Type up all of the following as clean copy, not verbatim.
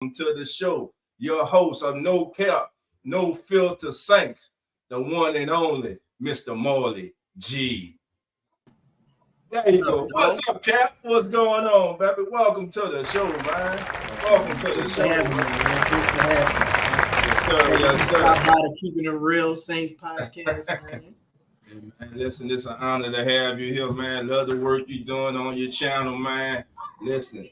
to the show. Your host of No Cap, No Filter Saints, the one and only Mr. Marley G. There you What up, go. What's dog? up, Cap? What's going on, baby? Welcome to the show, man. Welcome to the Thanks for show. having me, man. Thanks for having me. Yes, sir. Yes, Stop sir. by the Keeping It Real Saints podcast, man. Man, listen, it's an honor to have you here, man. Love the work you're doing on your channel, man. Listen,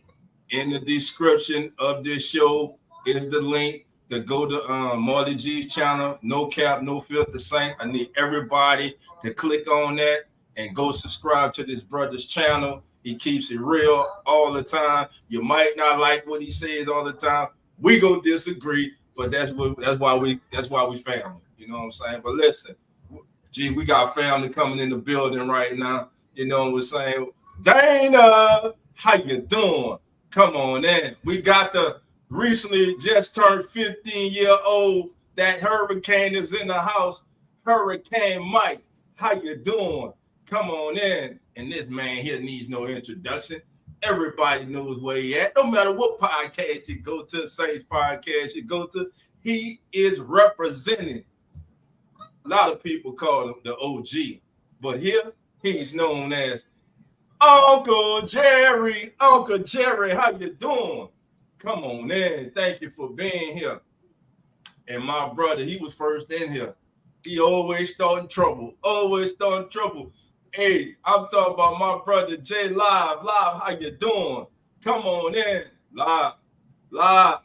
in the description of this show is the link to go to Marley G's channel, No Cap, No Filter Saint. I need everybody to click on that and go subscribe to this brother's channel. He keeps it real all the time. You might not like what he says all the time. We gonna disagree, but that's why we family. You know what I'm saying? But listen. Gee, we got family coming in the building right now. You know what we're saying? Dana, how you doing? Come on in. We got the recently just turned 15-year-old. That hurricane is in the house. Hurricane Mike, how you doing? Come on in. And this man here needs no introduction. Everybody knows where he at. No matter what podcast you go to, Saints podcast you go to, he is representing. A lot of people call him the OG, but here he's known as Uncle Jerry. Uncle Jerry, how you doing? Come on in. Thank you for being here. And my brother, he was first in here. He always starting trouble. Always starting trouble. Hey, I'm talking about my brother Jay Live. Live, how you doing? Come on in. Live. I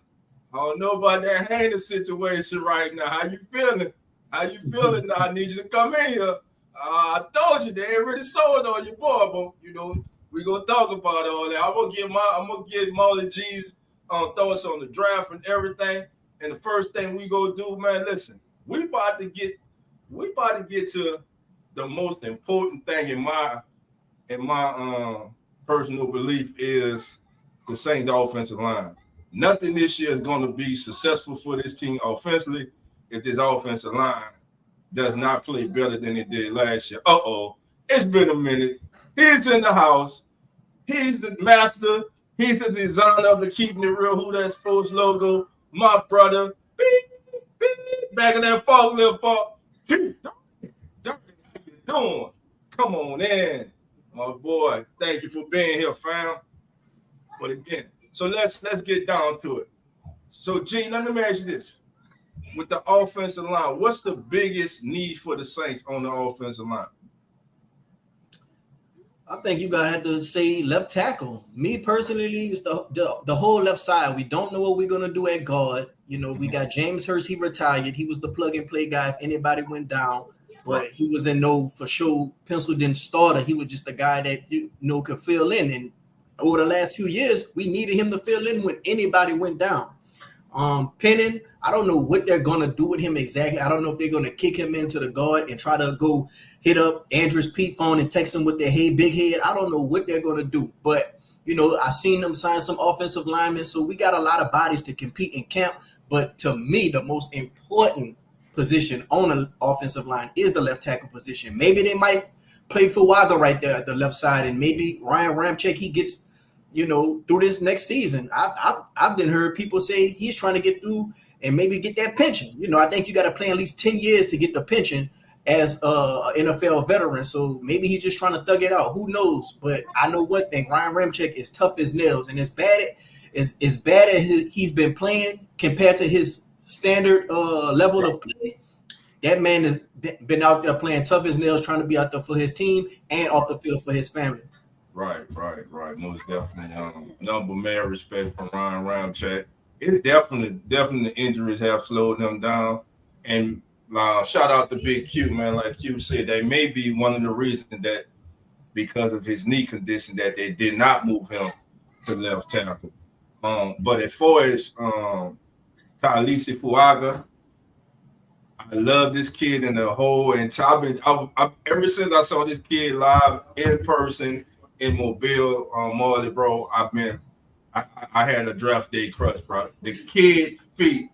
don't know about that heinous situation right now. How you feeling? How you feeling now? I need you to come in here. I told you they ain't really sold on your boy, but you know we gonna talk about all that. I'm gonna get Marley G's thoughts on the draft and everything. And the first thing we gonna do, man, listen, we about to get to the most important thing in my personal belief is the Saints offensive line. Nothing this year is gonna be successful for this team offensively if this offensive line does not play better than it did last year. It's been a minute. He's in the house. He's the master. He's the designer of the Keeping It Real Who That Sports logo. My brother, beep, beep, back in that fog, little fog. How you doing? Come on in, my boy. Thank you for being here, fam. But again, so let's get down to it. So, G, let me ask you this. With the offensive line, what's the biggest need for the Saints on the offensive line? I think you gotta have to say left tackle. Me personally, it's the whole left side. We don't know what we're gonna do at guard. You know, we got James Hurst. He retired. He was the plug and play guy if anybody went down. But he was in no for sure penciled in starter. He was just a guy that could fill in. And over the last few years, we needed him to fill in when anybody went down. Penning, I don't know what they're gonna do with him exactly. I don't know if they're gonna kick him into the guard and try to go hit up Andrew's Pete phone and text him with their hey big head. I don't know what they're gonna do, but I seen them sign some offensive linemen, so we got a lot of bodies to compete in camp. But to me, the most important position on the offensive line is the left tackle position. Maybe they might play Fuaga right there at the left side, and maybe Ryan Ramczyk he gets through this next season. I've been heard people say he's trying to get through and maybe get that pension. I think you got to play at least 10 years to get the pension as a NFL veteran. So maybe he's just trying to thug it out. Who knows? But I know one thing: Ryan Ramczyk is tough as nails, and as bad as he's been playing compared to his standard level of play. That man has been out there playing tough as nails, trying to be out there for his team and off the field for his family. Right. Most definitely. Number man respect for Ryan Ramczyk. It definitely the injuries have slowed them down. And shout out to Big Q, man. Like Q said, that may be one of the reasons that because of his knee condition that they did not move him to left tackle. But as far as Talisi Fuaga, I love this kid in the whole. And ever since I saw this kid live in person in Mobile, Marley, bro, I had a draft day crush, bro. The kid feet,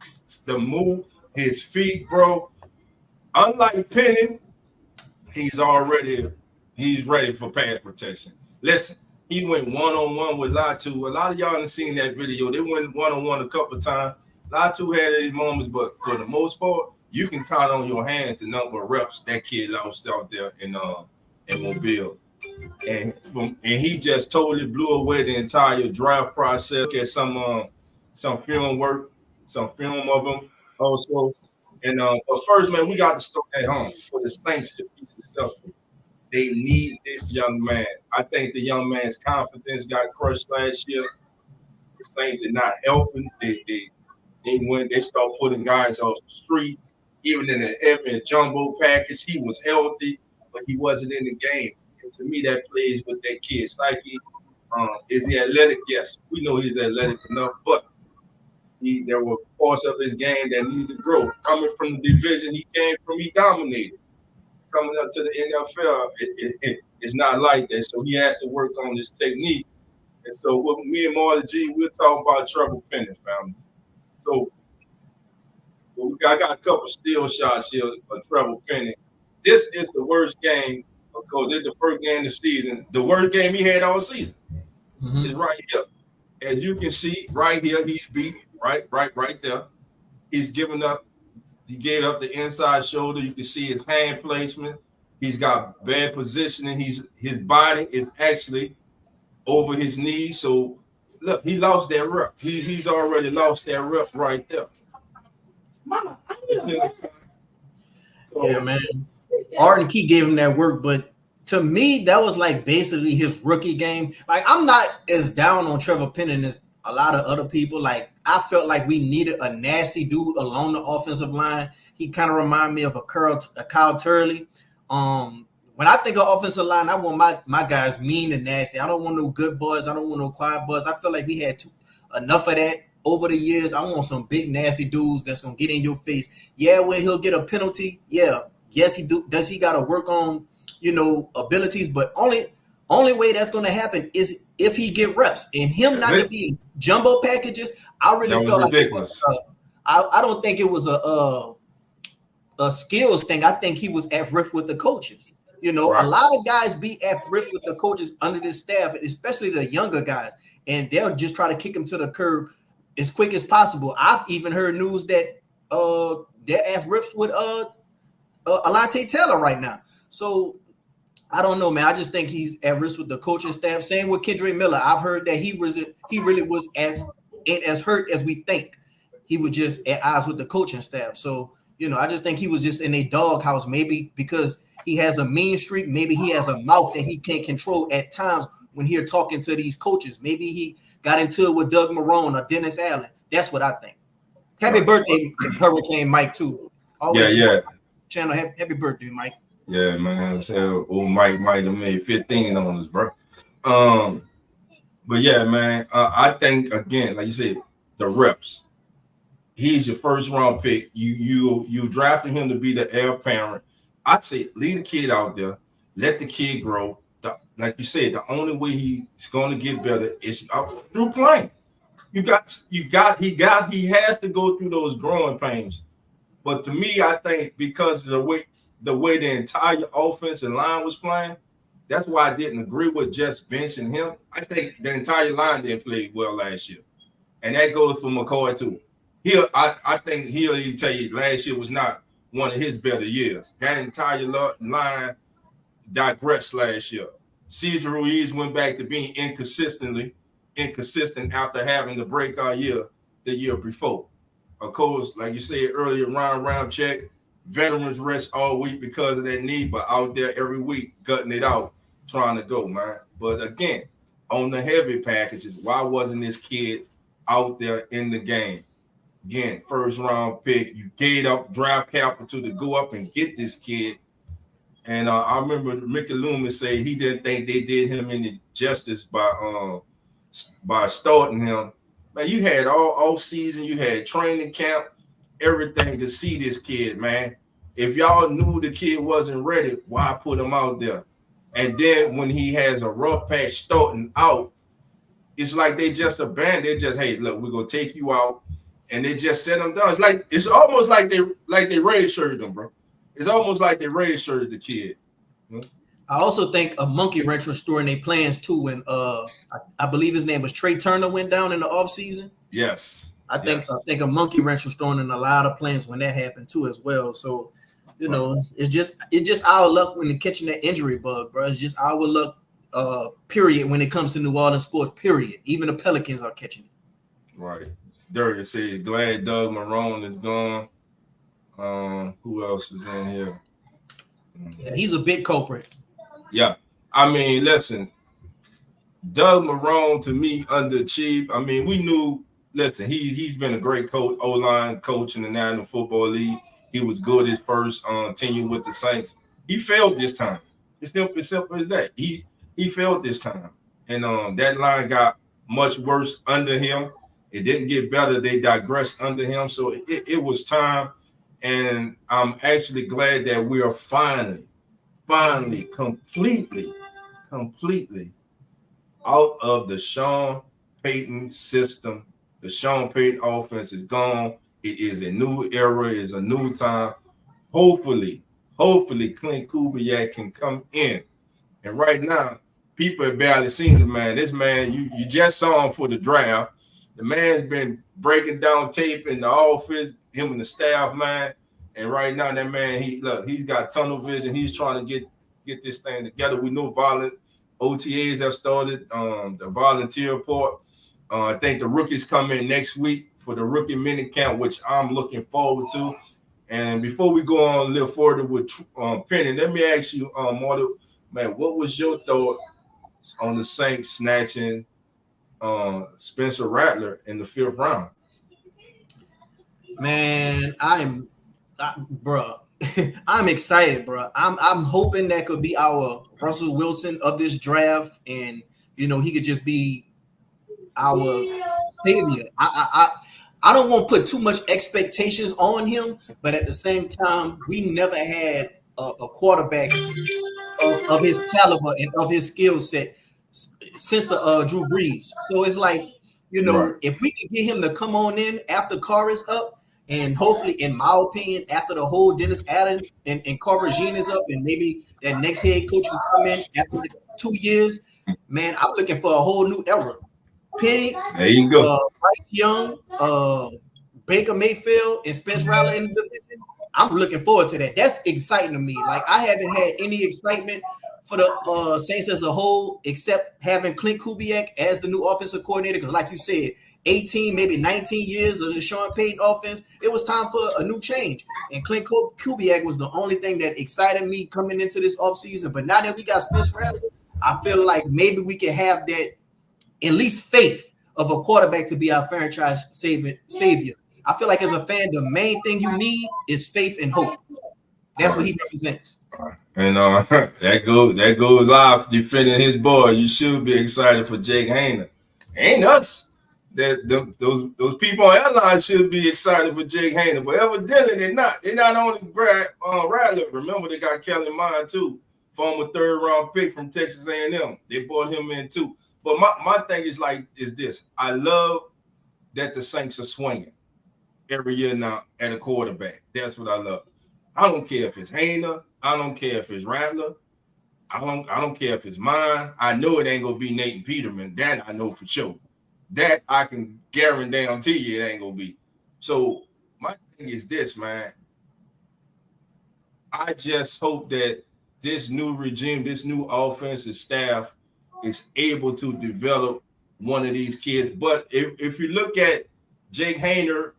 his feet, bro. Unlike Penny, he's ready for pass protection. Listen, He went one-on-one with Latu. A lot of y'all have seen that video. They went one-on-one a couple of times. Latu had his moments, but for the most part, you can count on your hands the number of reps that kid lost out there in Mobile. And he just totally blew away the entire draft process. Look at some film work, some film of him also. And but first, man, we got to start at home for the Saints to be successful. They need this young man. I think the young man's confidence got crushed last year. The Saints did not help him. They start putting guys off the street. Even in the Evan jumbo package, he was healthy, but he wasn't in the game. And to me, that plays with that kid's psyche. Is he athletic? Yes, we know he's athletic enough, but there were parts of his game that needed to grow. Coming from the division he came from, he dominated. Coming up to the NFL, it's not like that. So he has to work on his technique. And so with me and Marley G, we're talking about Trevor Penning, family. So I got a couple steal shots here of Trevor Penning. This is the worst game. Of course, this is the first game of the season. The worst game he had all season is right here. As you can see, right here, he's beat right there. He's giving up. He gave up the inside shoulder. You can see his hand placement. He's got bad positioning. His body is actually over his knees. So look, he lost that rep. He's already lost that rep right there. Mama, Yeah, man. Arden Key gave him that work, but to me, that was like basically his rookie game. Like, I'm not as down on Trevor Penning as a lot of other people. Like, I felt like we needed a nasty dude along the offensive line. He kind of reminded me of a Kyle Turley. When I think of offensive line, I want my guys mean and nasty. I don't want no good boys. I don't want no quiet boys. I feel like we had enough of that over the years. I want some big nasty dudes that's gonna get in your face. Yeah, where he'll get a penalty. Yeah, yes, he do. Does he got to work on abilities? But only way that's gonna happen is if he get reps, and him not to be jumbo packages. I really felt like ridiculous. I don't think it was a skills thing. I think he was at riff with the coaches. Right. A lot of guys be at riff with the coaches under this staff, especially the younger guys, and they'll just try to kick him to the curb as quick as possible. I've even heard news that they're at riffs with Alante Taylor right now. So I don't know, man. I just think he's at risk with the coaching staff. Same with Kendrick Miller. I've heard that he really was ain't as hurt as we think. He was just at odds with the coaching staff. So, I just think he was just in a doghouse, maybe because he has a mean streak. Maybe he has a mouth that he can't control at times when he's talking to these coaches. Maybe he got into it with Doug Marrone or Dennis Allen. That's what I think. Happy birthday, Hurricane Mike, too. Always channel. Happy birthday, Mike. Yeah, man. So old Mike might have made 15 on us, bro. But yeah, man. I think again, like you said, the reps. He's your first round pick. You drafted him to be the heir apparent. I'd say leave the kid out there, let the kid grow. Like you said, the only way he's going to get better is through playing. He has to go through those growing pains. But to me, I think because of the way the entire offensive line was playing, that's why I didn't agree with just benching him. I think the entire line didn't play well last year. And that goes for McCoy too. I think he'll even tell you last year was not one of his better years. That entire line digressed last year. Cesar Ruiz went back to being inconsistent after having the breakout year the year before. Of course, like you said earlier, round check, veterans rest all week because of that knee, but out there every week gutting it out, trying to go, man. But again, on the heavy packages, why wasn't this kid out there in the game? Again, first round pick, you gave up draft capital to go up and get this kid. And I remember Mickey Loomis say he didn't think they did him any justice by starting him. Man, you had all off season, you had training camp, everything to see this kid, man. If y'all knew the kid wasn't ready, why put him out there? And then when he has a rough patch starting out, it's like they just abandoned. They just, hey, look, we're gonna take you out, and they just set him down. It's almost like they redshirted him, bro. It's almost like they redshirted the kid. I also think a monkey wrench was restoring their plans too. When I believe his name was Trey Turner went down in the offseason. Yes. I think a monkey wrench was thrown in a lot of plans when that happened too as well. So, it's just our luck when they're catching that injury bug, bro. It's just our luck, period, when it comes to New Orleans sports, period. Even the Pelicans are catching it. Right. Dirty said, glad Doug Marrone is gone. Who else is in here? Yeah, he's a big culprit. Yeah. I mean, listen, Doug Marrone to me underachieved. I mean, we knew, listen, he's been a great coach, O-line coach in the National Football League. He was good his first tenure with the Saints. He failed this time. It's simple as that. He failed this time. And that line got much worse under him. It didn't get better. They digressed under him. So it was time. And I'm actually glad that we are finally, completely out of the Sean Payton system. The Sean Payton offense is gone. It is a new era. It is a new time. Hopefully, Clint Kubiak can come in. And right now, people have barely seen the man. This man, you just saw him for the draft. The man's been breaking down tape in the office, him and the staff, man. And right now, that man, he's got tunnel vision. He's trying to get this thing together. We know violent OTAs have started, the volunteer report. I think the rookies come in next week for the rookie mini camp, which I'm looking forward to. And before we go on a little further with Penny, let me ask you, Marty, man, what was your thought on the Saints snatching Spencer Rattler in the 5th round? Man, bro. I'm excited, bro. I'm hoping that could be our Russell Wilson of this draft, and he could just be our savior. I don't want to put too much expectations on him, but at the same time, we never had a quarterback of his caliber and of his skill set since Drew Brees. So it's like, Right. if we can get him to come on in after Carr is up, and hopefully, in my opinion, after the whole Dennis Allen and Carr regime is up, and maybe that next head coach can come in after like 2 years, man, I'm looking for a whole new era. Penny, There you go. Bryce Young, Baker Mayfield, and Spence Rattler in the division. I'm looking forward to that. That's exciting to me. Like, I haven't had any excitement for the Saints as a whole, except having Clint Kubiak as the new offensive coordinator. Because, like you said, 18, maybe 19 years of the Sean Payton offense, it was time for a new change. And Clint Kubiak was the only thing that excited me coming into this offseason. But now that we got Spence Rattler, I feel like maybe we can have that at least faith of a quarterback to be our franchise savior. I feel like as a fan, the main thing you need is faith and hope. That's what he represents. And that goes live defending his boy. You should be excited for Jake Hayner. Ain't us. Those people on airline should be excited for Jake Hayner, but evidently they're not. They're not only Rattler. Remember, they got Kellen Mond too, former 3rd round pick from Texas A&M. They brought him in too. But my thing is this. I love that the Saints are swinging every year now at a quarterback. That's what I love. I don't care if it's Hayner. I don't care if it's Rattler. I don't care if it's mine. I know it ain't gonna be Nathan Peterman. That I know for sure. That I can guarantee you it ain't gonna be. So my thing is this, man. I just hope that this new regime, this new offensive staff is able to develop one of these kids. But if you look at Jake Hayner,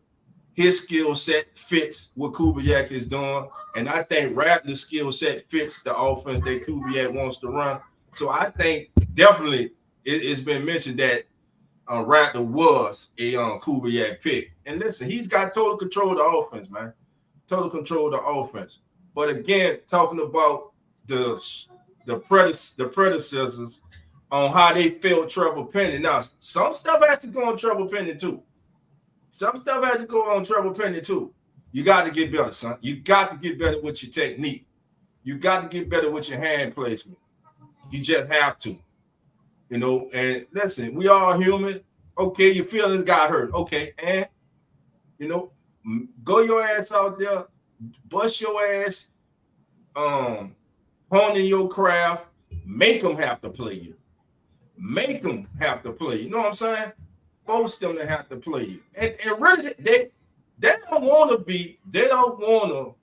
his skill set fits what Kubiak is doing. And I think Rattler's skill set fits the offense that Kubiak wants to run. So I think definitely it's been mentioned that Rattler was a Kubiak pick. And listen, he's got total control of the offense, man. Total control of the offense. But again, talking about the predecessors on how they failed Trevor Penny. Now, some stuff has to go on Trevor Penny too. Some stuff has to go on Trevor Penny too. You got to get better, son. You got to get better with your technique. You got to get better with your hand placement. You just have to. And listen, we all human. Okay, your feelings got hurt. Okay, and go your ass out there, bust your ass, honing your craft, make them have to play you. Make them have to play. You know what I'm saying? Force them to have to play you. And really, they don't want to be. They don't want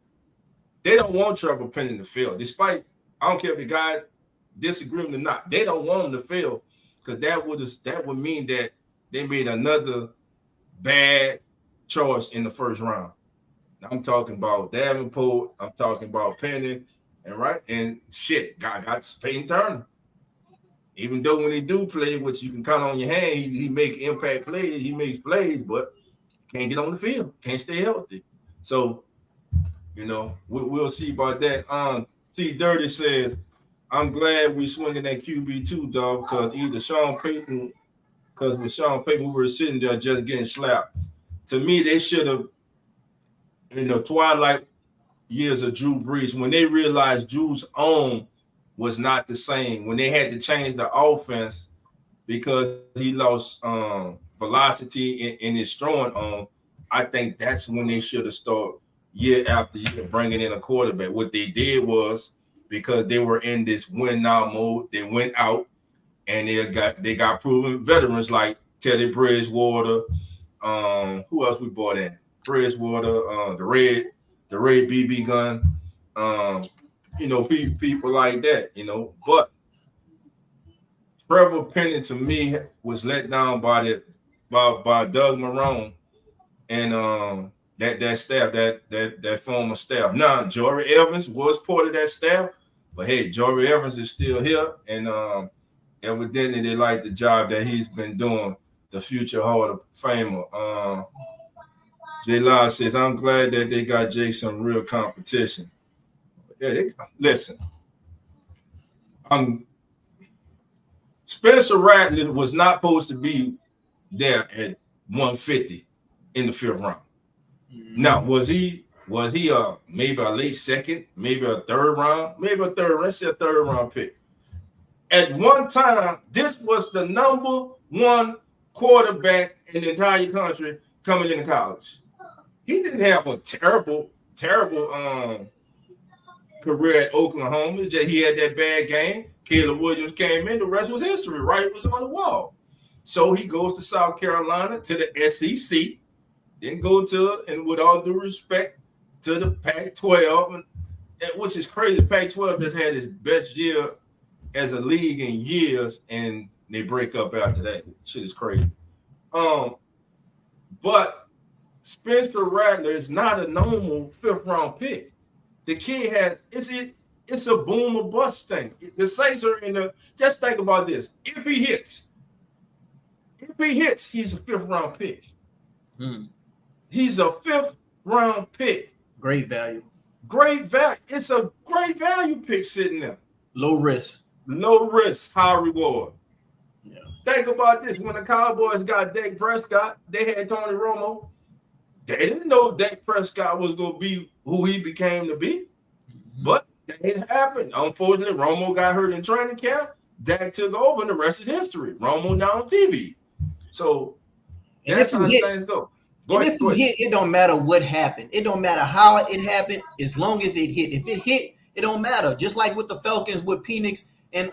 Trevor Penning in the field. Despite, I don't care if the guy disagree with him or not. They don't want him to fail because that would mean that they made another bad choice in the first round. I'm talking about Davenport. I'm talking about Penning, and shit. Got Peyton Turner. Even though when he do play, which you can count on your hand, he make impact plays. He makes plays, but can't get on the field. Can't stay healthy. So, we'll see about that. T Dirty says, I'm glad we swinging that QB2, dog, because either Sean Payton, because with Sean Payton, we were sitting there just getting slapped. To me, they should have, in the twilight years of Drew Brees, when they realized Drew's own was not the same, when they had to change the offense because he lost velocity in his throwing arm, I think that's when they should have started year after year bringing in a quarterback. What they did was, because they were in this win now mode, they went out and they got proven veterans like Teddy Bridgewater. Who else we brought in? Bridgewater, the red BB gun. People like that. But Trevor Penning to me was let down by Doug Marrone and that staff, that former staff. Now, Jory Evans was part of that staff, but hey, Jory Evans is still here, and evidently they like the job that he's been doing, the future Hall of Famer. J. Lyle says, I'm glad that they got Jake some real competition. Yeah, listen. Spencer Rattler was not supposed to be there at 150 in the fifth round. Now, was he maybe a late second, maybe a third round, let's say a third round pick. At one time, this was the number one quarterback in the entire country coming into college. He didn't have a terrible career at Oklahoma. He had that bad game. Caleb Williams came in. The rest was history, right? It was on the wall. So he goes to South Carolina, to the SEC, then go to, and with all due respect, to the Pac-12, which is crazy. Pac-12 just had his best year as a league in years, and they break up after that. Shit is crazy. But Spencer Rattler is not a normal fifth-round pick. The kid has it's a boom or bust thing. The Saints are in the. Just think about this: if he hits, he's a fifth-round pick. He's a fifth-round pick. Great value. It's a great value pick sitting there. Low risk, high reward. Yeah. Think about this: when the Cowboys got Dak Prescott, they had Tony Romo. They didn't know Dak Prescott was going to be who he became to be, but that happened. Unfortunately, Romo got hurt in training camp. Dak took over, and the rest is history. Romo now on TV. So that's how things go. If you hit, it don't matter what happened. It don't matter how it happened, as long as it hit. If it hit, it don't matter. Just like with the Falcons with Penix and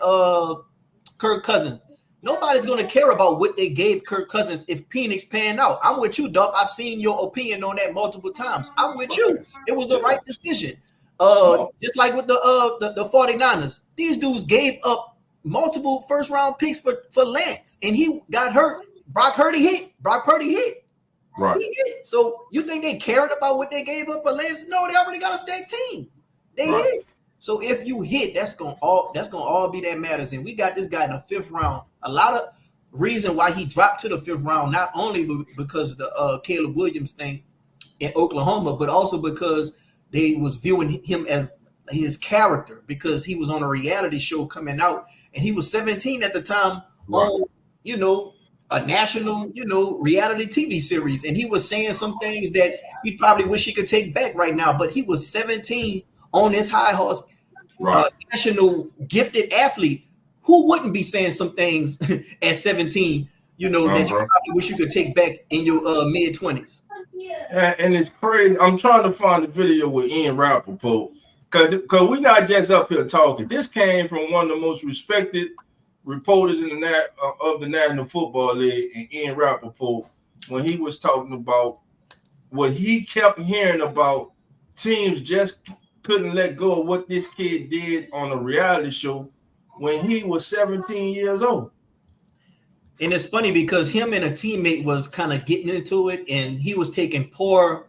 Kirk Cousins. Nobody's going to care about what they gave Kirk Cousins if Penix panned out. I'm with you, Dolph. I've seen your opinion on that multiple times. I'm with you. It was the right decision. Just like with the 49ers. These dudes gave up multiple first-round picks for Lance, and he got hurt. Brock Purdy hit. Right. He hit. So you think they cared about what they gave up for Lance? No, they already got a stacked team. They hit. So if you hit, that's gonna all be that matters. And we got this guy in the fifth round. A lot of reason why he dropped to the fifth round, not only because of the Caleb Williams thing in Oklahoma, but also because they was viewing him as his character, because he was on a reality show coming out, and he was 17 at the time on, a national, reality TV series, and he was saying some things that he probably wish he could take back right now. But he was 17 on his high horse, national gifted athlete. Who wouldn't be saying some things at 17, that you probably wish you could take back in your mid-20s? And it's crazy. I'm trying to find a video with Ian Rappaport, Because we're not just up here talking. This came from one of the most respected reporters in of the National Football League, and Ian Rappaport, when he was talking about what he kept hearing about teams just couldn't let go of what this kid did on a reality show when he was 17 years old. And it's funny because him and a teammate was kind of getting into it, and he was taking poor.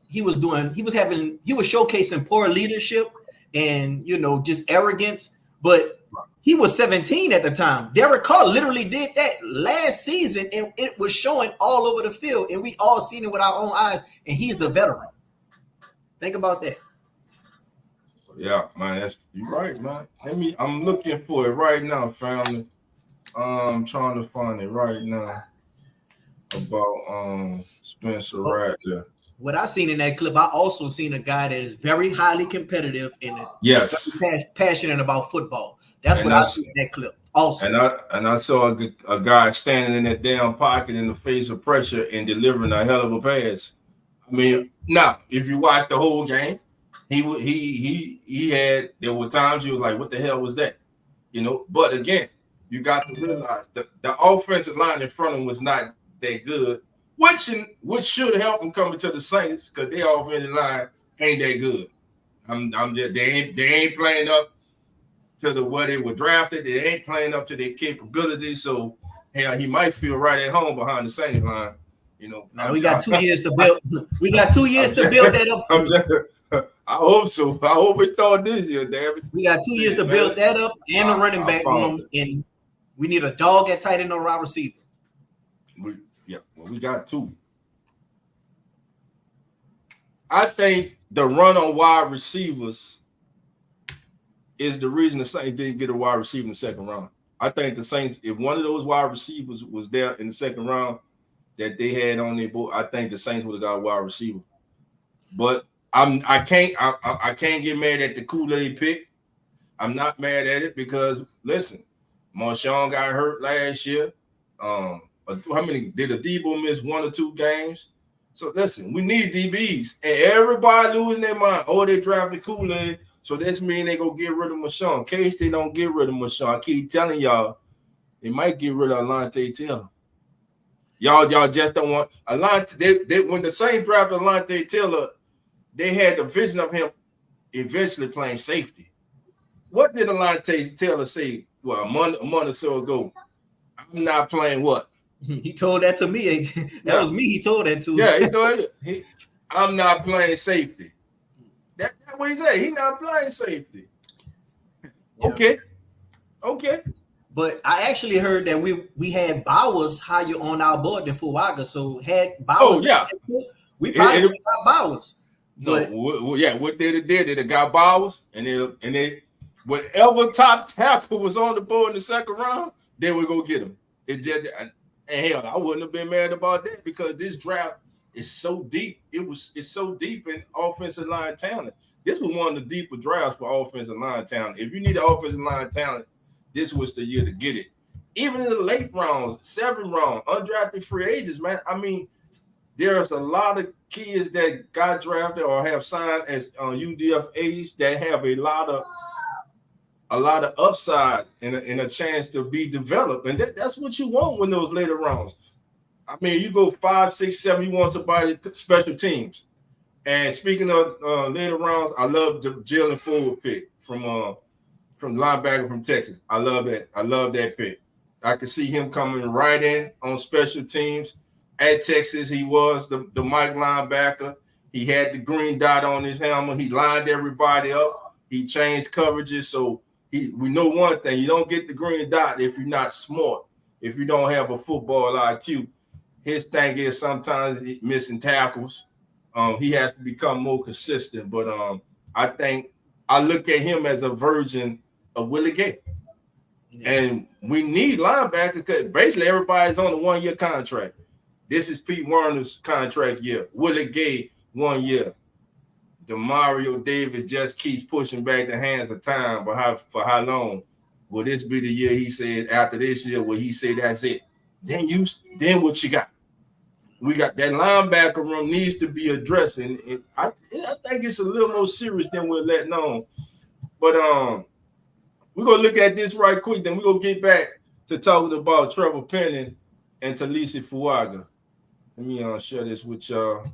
He was showcasing poor leadership and just arrogance. But he was 17 at the time. Derek Carr literally did that last season, and it was showing all over the field, and we all seen it with our own eyes. And he's the veteran. Think about that. Yeah, man, you're right, man. I'm looking for it right now, family. I'm trying to find it right now about Spencer Rattler. What I seen in that clip, I also seen a guy that is very highly competitive and very passionate about football. That's what I seen in that clip. Also, and I saw a guy standing in that damn pocket in the face of pressure and delivering a hell of a pass. I mean, now if you watch the whole game, there were times you was like, what the hell was that? But again, you got to realize the offensive line in front of him was not that good, which should help him coming to the Saints because their offensive line ain't that good. They ain't playing up to what they were drafted. They ain't playing up to their capabilities. So hell, he might feel right at home behind the Saints line. Now we got 2 years to build. We got 2 years to build that up. I hope so. I hope we thought this year, David. We got 2 years to build that up and a running back room, and we need a dog at tight end or wide receiver. We got two. I think the run on wide receivers is the reason the Saints didn't get a wide receiver in the second round. I think the Saints, if one of those wide receivers was there in the second round that they had on their board, I think the Saints would have got a wide receiver. But I can't get mad at the Kool-Aid pick. I'm not mad at it because listen, Marshawn got hurt last year. How many did Adebo miss 1 or 2 games? So listen, we need DBs, and everybody losing their mind. Oh, they drafted Kool-Aid, so this means they go get rid of Marshawn. In case they don't get rid of Marshawn, I keep telling y'all, they might get rid of Alontae Taylor. Y'all just don't want Alontae. They when the Saints drafted Alontae Taylor, they had the vision of him eventually playing safety. What did Alontae Taylor say? Well, a month or so ago, I'm not playing what? He told that to me. That was me. He told that to. Yeah, he told it. I'm not playing safety. That's what he said. He's not playing safety. Yeah. Okay. But I actually heard that we had Bowers higher on our board than Fuaga. So had Bowers. We probably got Bowers. But what they did, they got Bowers, and they whatever top tackle was on the board in the second round, they would go get him. And hell, I wouldn't have been mad about that because this draft is so deep. It's so deep in offensive line talent. This was one of the deeper drafts for offensive line talent. If you need an offensive line talent, this was the year to get it. Even in the late rounds, 7th round, undrafted free agents, man. I mean, there's a lot of kids that got drafted or have signed as UDFAs that have a lot of upside and a chance to be developed. And that's what you want when those later rounds. I mean, you go 5, 6, 7, you want somebody special teams. And speaking of later rounds, I love the Jalen Ford pick from linebacker from Texas. I love that. I love that pick. I could see him coming right in on special teams. At Texas, he was the Mike linebacker. He had the green dot on his helmet. He lined everybody up. He changed coverages. So we know one thing: you don't get the green dot if you're not smart. If you don't have a football IQ, his thing is sometimes missing tackles. He has to become more consistent. But I think I look at him as a version of Willie Gay. Yeah. And we need linebackers because basically everybody's on a 1-year contract. This is Pete Werner's contract year. Willie Gay, 1 year. Demario Davis just keeps pushing back the hands of time, but for how long? Will this be the year he said after this year where he said that's it? Then what you got? we got that linebacker room needs to be addressed, and I think it's a little more serious than we're letting on. But we're gonna look at this right quick, then we're gonna get back to talking about Trevor Penning and Talisi Fuaga. Let me share this with y'all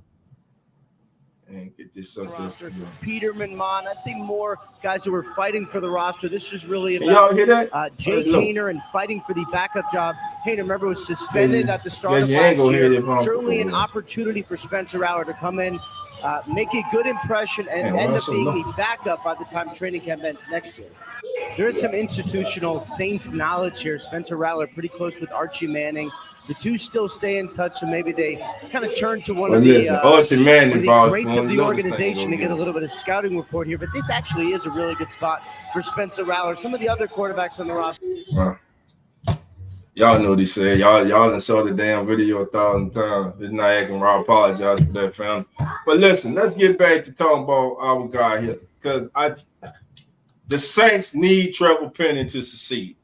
and get this up there. Peterman, Mon, I'd say more guys who were fighting for the roster. This is really about y'all hear that? Jake Hayner and fighting for the backup job. Hayner, remember, was suspended at the start of last year. Certainly an opportunity for Spencer Rattler to come in, make a good impression, and end up being the backup by the time training camp ends next year. There is some institutional Saints knowledge here. Spencer Rattler pretty close with Archie Manning. The two still stay in touch, so maybe they kind of turn to one of the greats of the organization to get a little bit of scouting report here. But this actually is a really good spot for Spencer Rattler. Some of the other quarterbacks on the roster. Y'all know what he said. Y'all done saw the damn video 1,000 times. It's not acting right. I apologize for that, fam. But listen, let's get back to talking about our guy here. Because the Saints need Trevor Penning to succeed.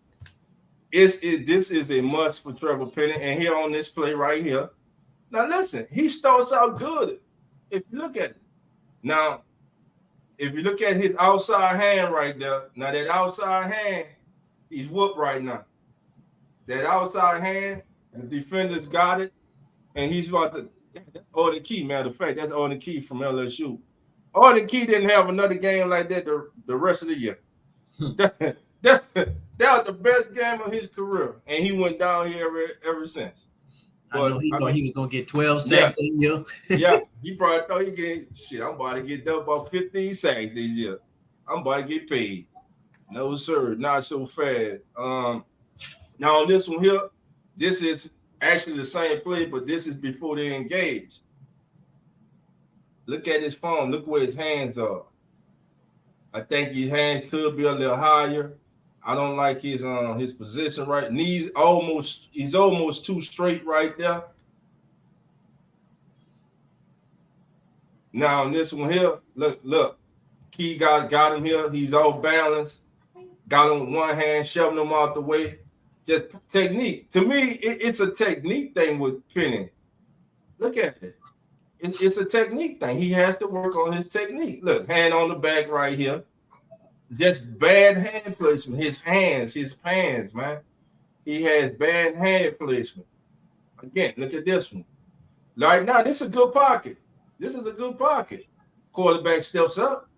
This is a must for Trevor Penning. And here on this play right here. Now, listen, he starts out good. If you look at it. Now, if you look at his outside hand right there, now that outside hand, he's whooped right now. That outside hand, the defenders got it. And he's about to, that's Arden Key, matter of fact. That's Arden Key from LSU. Arden Key didn't have another game like that the rest of the year. That was the best game of his career, and he went down here ever since. But, I know he thought he was gonna get 12 sacks this year. Yeah, he probably thought he get shit. I'm about to get done about 15 sacks this year. I'm about to get paid. No, sir, not so fast. Now on this one here, this is actually the same play, but this is before they engage. Look at his phone. Look where his hands are. I think his hands could be a little higher. I don't like his position right. He's almost too straight right there. Now on this one here, look. Key got him here. He's all balanced. Got him with one hand, shoving him out the way. Just technique. To me, it's a technique thing with Penning. Look at it. It's a technique thing. He has to work on his technique. Look, hand on the back right here. Just bad hand placement. His hands, man. He has bad hand placement. Again, look at this one. Right now, this is a good pocket. This is a good pocket. Quarterback steps up.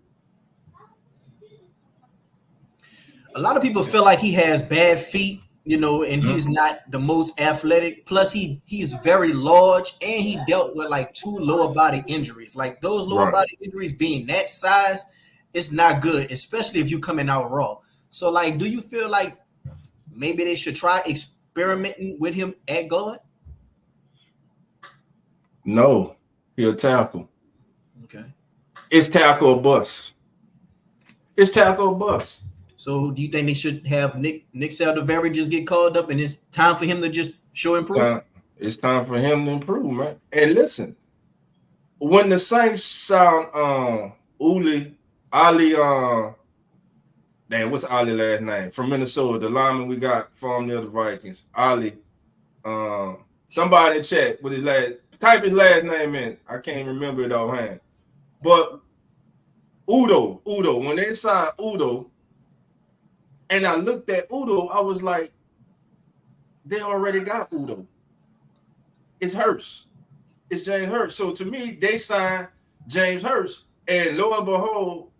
A lot of people feel like he has bad feet, and he's not the most athletic. Plus, he's very large, and he dealt with like 2 lower body injuries. Like those lower body injuries being that size, it's not good, especially if you're coming out raw. So, like, do you feel like maybe they should try experimenting with him at guard? No, he'll tackle. Okay. It's tackle or bust. It's tackle or bust. So do you think they should have Nick Saldiveri just get called up and it's time for him to just show improvement? It's time for him to improve, man. And listen, when the Saints signed Ali, what's Ali last name? From Minnesota, the lineman we got from near the Vikings. Ali. Somebody in chat with type his last name in. I can't remember it offhand. But Udo, when they signed Udo, and I looked at Udo, I was like, they already got Udo. It's Hurst. It's James Hurst. So to me, they signed James Hurst, and lo and behold,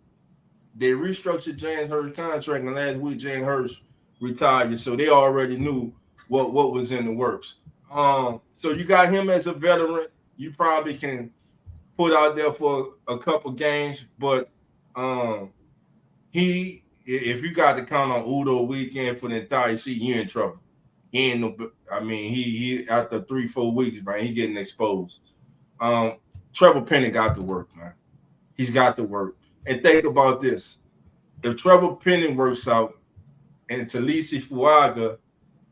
they restructured James Hurst's contract, and last week James Hurst retired. So they already knew what was in the works. So you got him as a veteran. You probably can put out there for a couple games, but if you got to count on Udo weekend for the entire season, you're in trouble. He after 3-4 weeks, man, he getting exposed. Trevor Penning got to work, man. He's got to work. And think about this. If Trevor Penning works out and Talisi Fuaga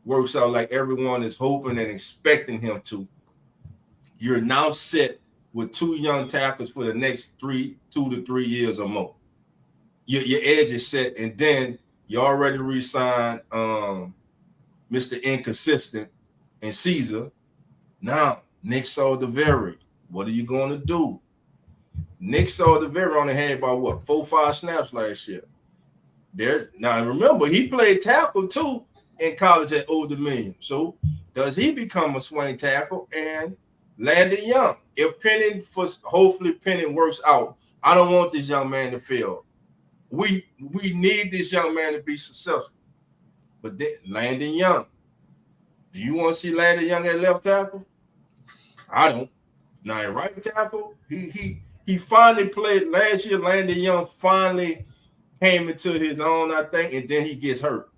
works out like everyone is hoping and expecting him to, you're now set with 2 young tackles for the next 2 to 3 years or more. Your edge is set, and then you already re-signed Mr. Inconsistent and Caesar. Now Nick Saldiveri, what are you going to do? Nick Saldiveri only had about 4 or 5 snaps last year. Now remember, he played tackle too in college at Old Dominion. So does he become a swing tackle? And Landon Young, hopefully Penny works out. I don't want this young man to fail. We need this young man to be successful. But then Landon Young, do you want to see Landon Young at left tackle? I don't. Now at right tackle, he finally played last year. Landon Young finally came into his own, I think, and then he gets hurt.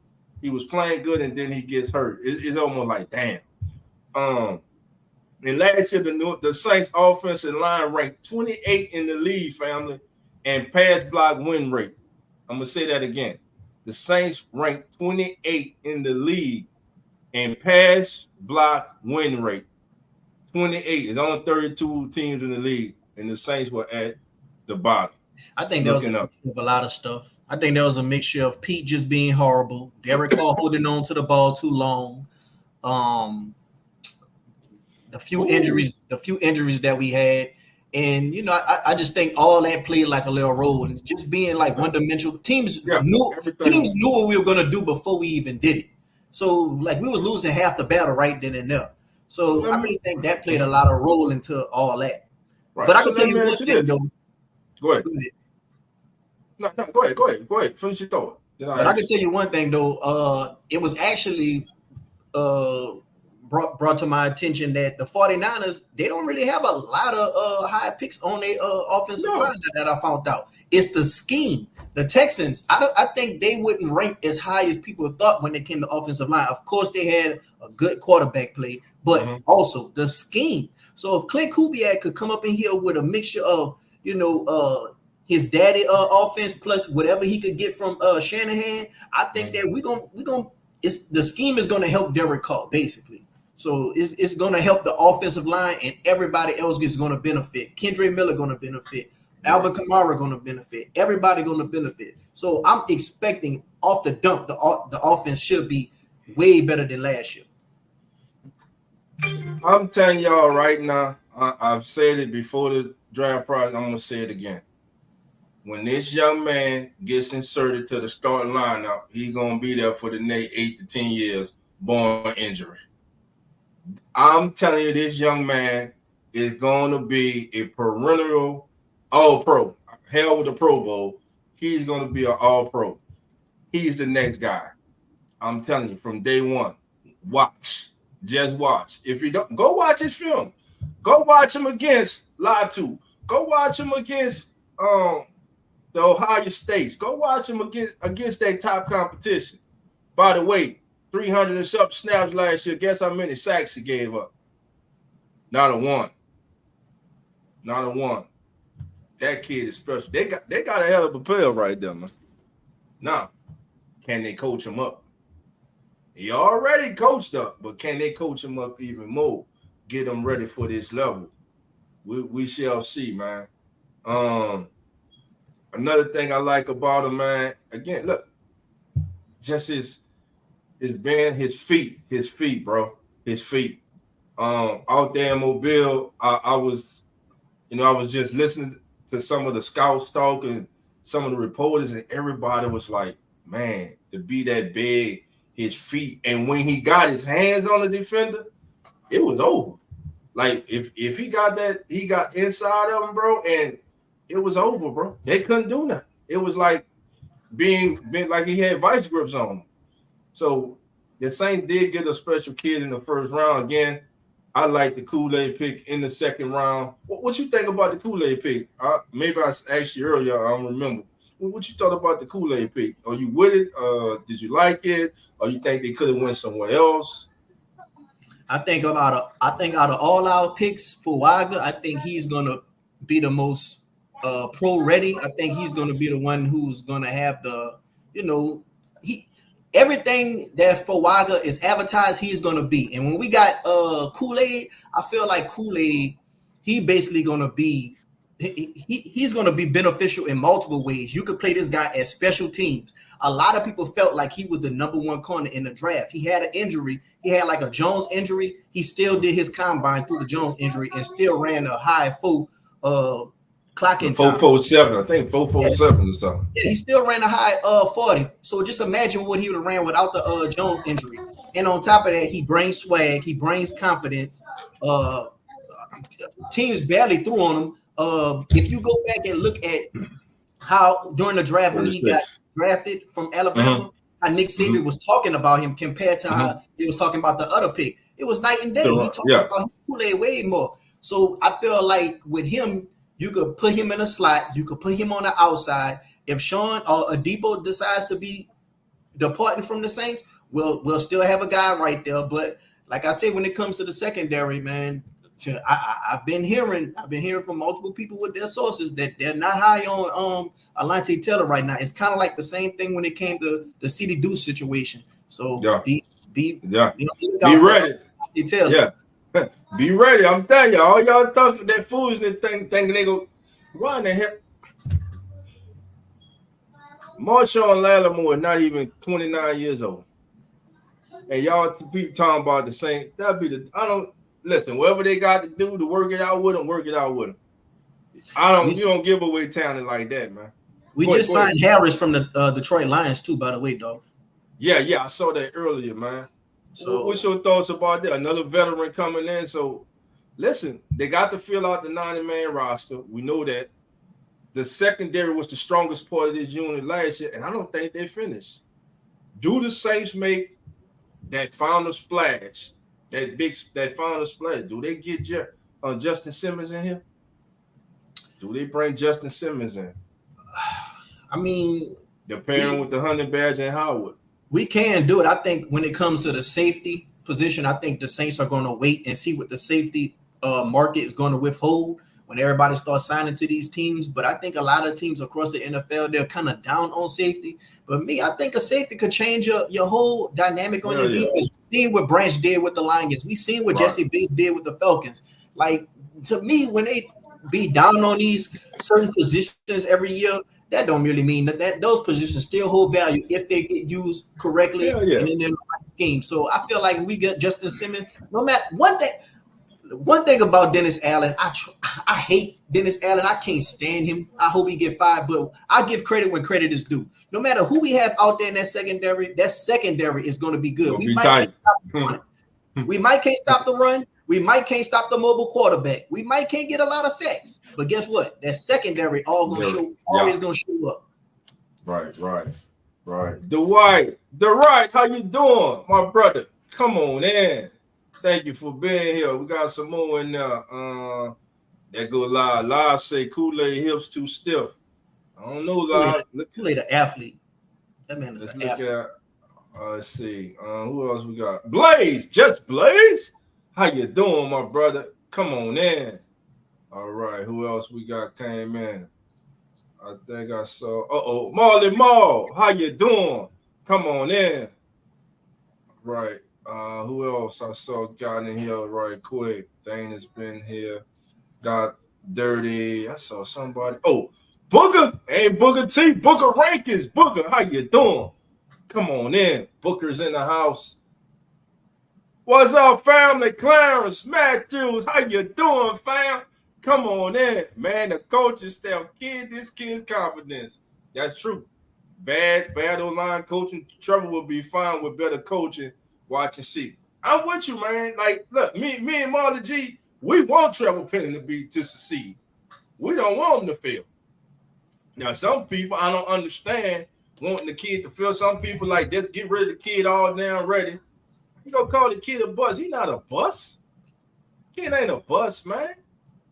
He was playing good, and then he gets hurt. It's almost like, damn. And last year, the Saints offensive line ranked 28 in the league, family, and pass block win rate. I'm going to say that again. The Saints ranked 28 in the league and pass block win rate. 28. It's only 32 teams in the league, and the Saints were at the bottom. I think that was a lot of stuff. I think there was a mixture of Pete just being horrible, Derek Carr holding on to the ball too long, the few injuries that we had. And I just think all that played like a little role, and just being like one-dimensional. Teams knew what we were gonna do before we even did it. So like we was losing half the battle right then and there. So I really think that played a lot of role into all that. Right. But I can tell you one thing though. Go ahead. No, go ahead. Finish your thought. But I can tell you one thing though. It was actually brought to my attention that the 49ers, they don't really have a lot of high picks on their offensive line that I found out. It's the scheme. The Texans, I think they wouldn't rank as high as people thought when it came to offensive line. Of course, they had a good quarterback play, but also the scheme. So if Clint Kubiak could come up in here with a mixture of, his daddy offense plus whatever he could get from Shanahan, I think that the scheme is going to help Derek Carr basically. So it's going to help the offensive line, and everybody else is going to benefit. Kendre Miller going to benefit. Alvin Kamara going to benefit. Everybody going to benefit. So I'm expecting off the dump, the offense should be way better than last year. I'm telling y'all right now, I've said it before the draft process. I'm going to say it again. When this young man gets inserted to the starting lineup, he's going to be there for the next 8 to 10 years, born injury. I'm telling you, this young man is going to be a perennial all-pro. Hell with the Pro Bowl. He's going to be an all-pro. He's the next guy. I'm telling you, from day one, watch. Just watch. If you don't, go watch his film. Go watch him against Latu. Go watch him against the Ohio States. Go watch him against that top competition. By the way, 300 and something snaps last year. Guess how many sacks he gave up? Not a one. Not a one. That kid is special. They got a hell of a player right there, man. Now, can they coach him up? He already coached up, but can they coach him up even more? Get him ready for this level. We shall see, man. Another thing I like about him, man, again, look, just his band, his feet, bro. His feet. Out there in Mobile, I was just listening to some of the scouts talk and some of the reporters, and everybody was like, man, to be that big, his feet. And when he got his hands on the defender, it was over. Like if he got that, he got inside of him, bro, and it was over, bro. They couldn't do nothing. It was like being like he had vice grips on him. So the Saints did get a special kid in the first round. Again, I like the Kool-Aid pick in the second round. What you think about the Kool-Aid pick? Maybe I asked you earlier. I don't remember. What you thought about the Kool-Aid pick? Are you with it? Did you like it? Or you think they could have went somewhere else? I think out of all our picks for Wagner, I think he's gonna be the most pro ready. I think he's gonna be the one who's gonna have the, everything that for Wagner is advertised, he's gonna be. And when we got Kool-Aid, I feel like Kool-Aid, he basically gonna be he's going to be beneficial in multiple ways. You could play this guy as special teams. A lot of people felt like he was the number one corner in the draft. He had an injury. He had like a Jones injury. He still did his combine through the Jones injury and still ran a high full clocking time. 4.47, I think 4.47 or something. Yeah, he still ran a high 40. So just imagine what he would have ran without the Jones injury. And on top of that, he brings swag. He brings confidence. Teams barely threw on him. If you go back and look at how during the draft when he got drafted from Alabama, how Nick Saban was talking about him compared to how he was talking about the other pick, it was night and day. He talked about his Kool-Aid way more. So I feel like with him, you could put him in a slot, you could put him on the outside. If Sean or Adebo decides to be departing from the Saints, we'll still have a guy right there. But like I said, when it comes to the secondary, man. I've been hearing from multiple people with their sources that they're not high on Alontae Taylor right now. It's kind of like the same thing when it came to the CD Deuce situation. So be ready. Taylor. Yeah, be ready. I'm telling you, all y'all talking that foolishness thinking they go run the hell. Marshawn Lattimore is not even 29 years old, and y'all people talking about the same. Listen, whatever they got to do to work it out with them, work it out with them. You don't give away talent like that, man. We just signed Harris from the Detroit Lions too, by the way, Dolph. Yeah, I saw that earlier, man. So what's your thoughts about that? Another veteran coming in. So listen, they got to fill out the 90-man roster. We know that. The secondary was the strongest part of this unit last year, and I don't think they finished. Do the Saints make that final splash? That final splash. Do they get Justin Simmons in here? Do they bring Justin Simmons in? I mean, the pairing with the Hunter Badger and Howard. We can do it. I think when it comes to the safety position, I think the Saints are going to wait and see what the safety market is going to withhold when everybody starts signing to these teams. But I think a lot of teams across the NFL, they're kind of down on safety. But I think a safety could change your whole dynamic on your defense. We've seen what Branch did with the Lions. We've seen what Jesse Bates did with the Falcons. Like, to me, when they be down on these certain positions every year, that don't really mean that those positions still hold value if they get used correctly and in the right scheme. So I feel like we got Justin Simmons. No matter one thing about Dennis Allen, I hate Dennis Allen. I can't stand him. I hope he get fired, but I give credit when credit is due. No matter who we have out there in that secondary is going to be good. We might can't stop the run. We might can't stop the run. We might can't stop the mobile quarterback. We might can't get a lot of sacks. But guess what? That secondary always gonna show up. Right. Dwight, how you doing, my brother? Come on in. Thank you for being here. We got some more in there. That go live. Live say Kool-Aid hips too stiff. I don't know, live. Kool-Aid an athlete. That man is an athlete. Let's see. Who else we got? Blaze, just Blaze. How you doing, my brother? Come on in. All right. Who else we got came in? I think I saw. Marley Mall. How you doing? Come on in. Right. Who else I saw got in here right quick? Dana's been here. Got dirty. I saw somebody. Oh, Booger. Hey, Booger T. Booger Rankins. Booger, how you doing? Come on in. Booker's in the house. What's up, family? Clarence Matthews. How you doing, fam? Come on in. Man, the coaching staff this kid's confidence. That's true. Bad online coaching. Trouble will be fine with better coaching. Watch and see. I'm with you, man. Like, look, me and Marley G, we want Trevor Penning to succeed. We don't want him to fail. Now, some people I don't understand wanting the kid to fail. Some people like, just get rid of the kid all down ready. You gonna call the kid a bus? He not a bus. Kid ain't a bus, man.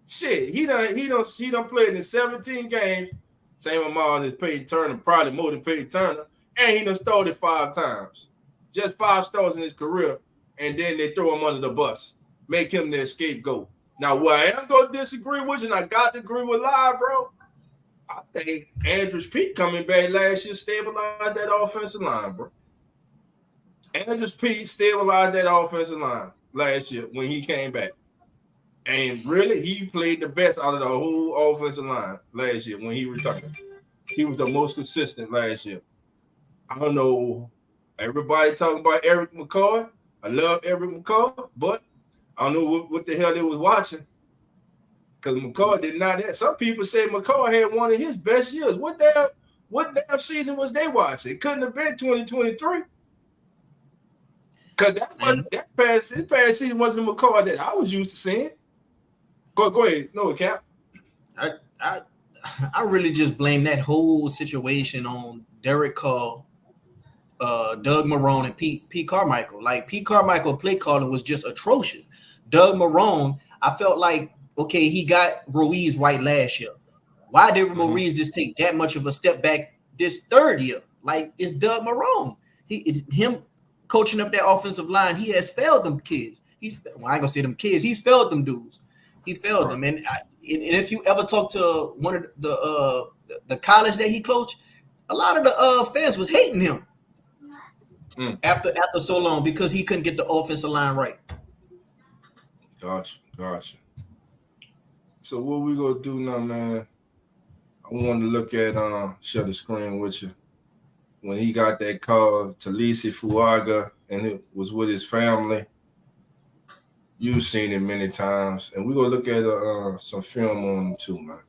Shit, he done played in 17 games. Same amount as Peyton Turner, probably more than Peyton Turner, and he done started 5 times. Just 5 starts in his career, and then they throw him under the bus, make him their scapegoat. Now, what I am gonna disagree with, and I got to agree with Live, bro. I think Andrews Pete coming back last year stabilized that offensive line, bro. Andrews Pete stabilized that offensive line last year when he came back. And really, he played the best out of the whole offensive line last year when he retired. He was the most consistent last year. I don't know. Everybody talking about Eric McCoy. I love Eric McCoy, but I don't know what the hell they was watching. Because McCoy did not have. Some people say McCoy had one of his best years. What damn season was they watching? It couldn't have been 2023. Because that past season wasn't McCoy that I was used to seeing. Go ahead. No, Cap. I really just blame that whole situation on Derek Carr, Doug Marrone, and Pete Carmichael. Like Pete Carmichael play calling was just atrocious. Doug Marrone, I felt like, okay, he got Ruiz right last year. Why did Ruiz just take that much of a step back this third year? Like it's Doug Marrone. Him coaching up that offensive line, he has failed them kids. I ain't gonna say them kids. He's failed them dudes. He failed them. And if you ever talk to one of the college that he coached, a lot of the fans was hating him after so long because he couldn't get the offensive line right. Gotcha. So what we gonna do now, man? I want to look at share the screen with you. When he got that call to Lisi Fuaga and it was with his family. You've seen it many times, and we're gonna look at some film on him too, man.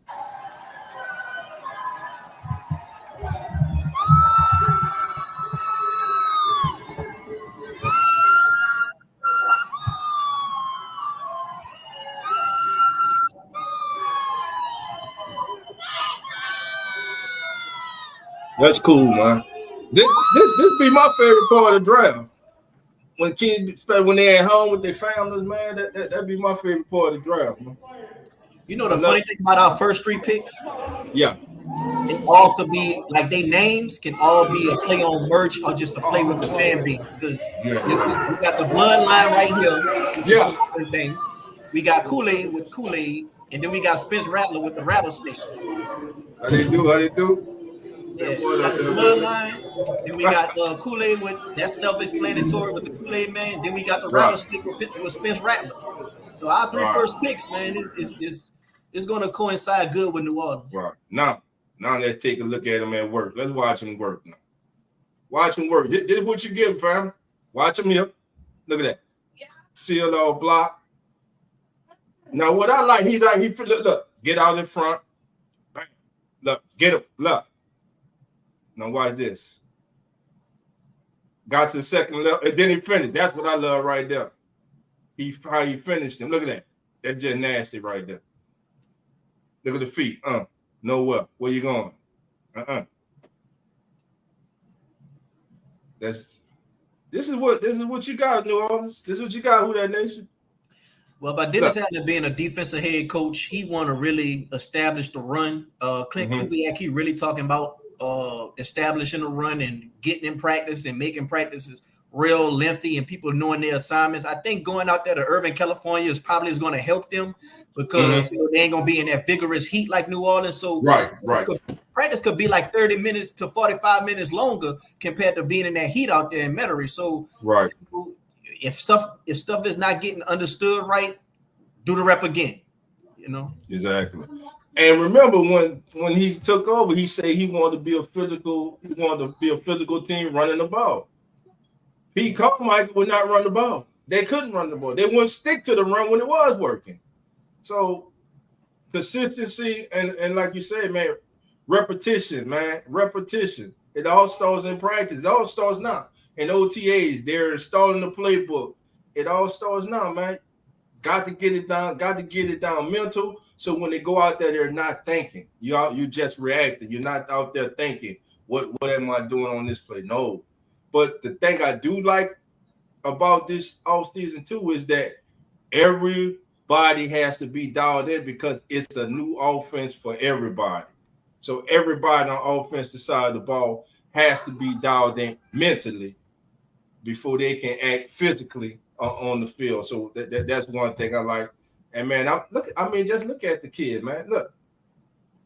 That's cool, man. This be my favorite part of the draft. When kids, especially when they're at home with their families, man, that'd be my favorite part of the draft, man. You know the funny thing about our first 3 picks? Yeah. It all could be like their names can all be a play on merch or just a play with the fan base because we got the bloodline right here. Yeah. Thing. We got Kool-Aid with Kool-Aid, and then we got Spence Rattler with the rattlesnake. How they do? Yeah, we got the bloodline. Then we got Kool-Aid with that's self-explanatory with the Kool-Aid man. Then we got the rattlesnake with Spence Rattler. So our 3 first picks, man, is going to coincide good with New Orleans. Right. Now let's take a look at him at work. Let's watch him work now. Watch him work. This is what you get him, fam. Watch him here. Look at that. Yeah. Seal all block. Now what I like, he look, get out in front. Bang. Look, get him. Look. Now watch this. Got to the second level, and then he finished. That's what I love right there. How he finished him. Look at that. That's just nasty right there. Look at the feet. Nowhere. Where you going? This is what you got, New Orleans. This is what you got, Who That Nation. Well, by Dennis Allen being a defensive head coach, he want to really establish the run. Clint Kubiak, he really talking about establishing a run and getting in practice and making practices real lengthy and people knowing their assignments. I think going out there to Irvine, California is going to help them because they ain't going to be in that vigorous heat like New Orleans. So right. Practice could be like 30 minutes to 45 minutes longer compared to being in that heat out there in Metairie. So right. If stuff is not getting understood right, do the rep again. You know? Exactly. And remember when he took over, he said he wanted to be a physical team running the ball. Pete Carmichael would not run the ball. They couldn't run the ball. They wouldn't stick to the run when it was working. So consistency and like you said, man, repetition, man. Repetition. It all starts in practice. It all starts now. In OTAs, they're installing the playbook. It all starts now, man. Got to get it down mental. So when they go out there, they're not thinking. You just reacting. You're not out there thinking, what am I doing on this play? No. But the thing I do like about this offseason too is that everybody has to be dialed in because it's a new offense for everybody. So everybody on the offensive side of the ball has to be dialed in mentally before they can act physically on the field. So that's one thing I like. And man, just look at the kid, man. Look,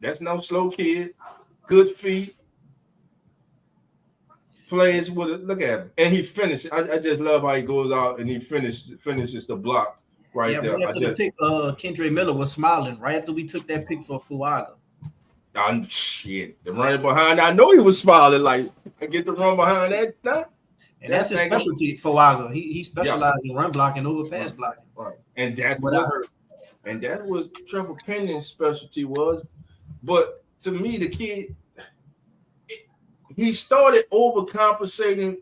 that's no slow kid. Good feet. Plays with it. Look at him. And he finished. I just love how he goes out and he finishes the block right there. Right after the pick, Kendre Miller was smiling right after we took that pick for Fuaga. Shit, the running behind. I know he was smiling like I get the run behind that. Nah. And that's his specialty, Fuaga. He specialized in run blocking over pass blocking. Right, and that's what I heard. And that was Trevor Penning's specialty was. But to me, the kid, he started overcompensating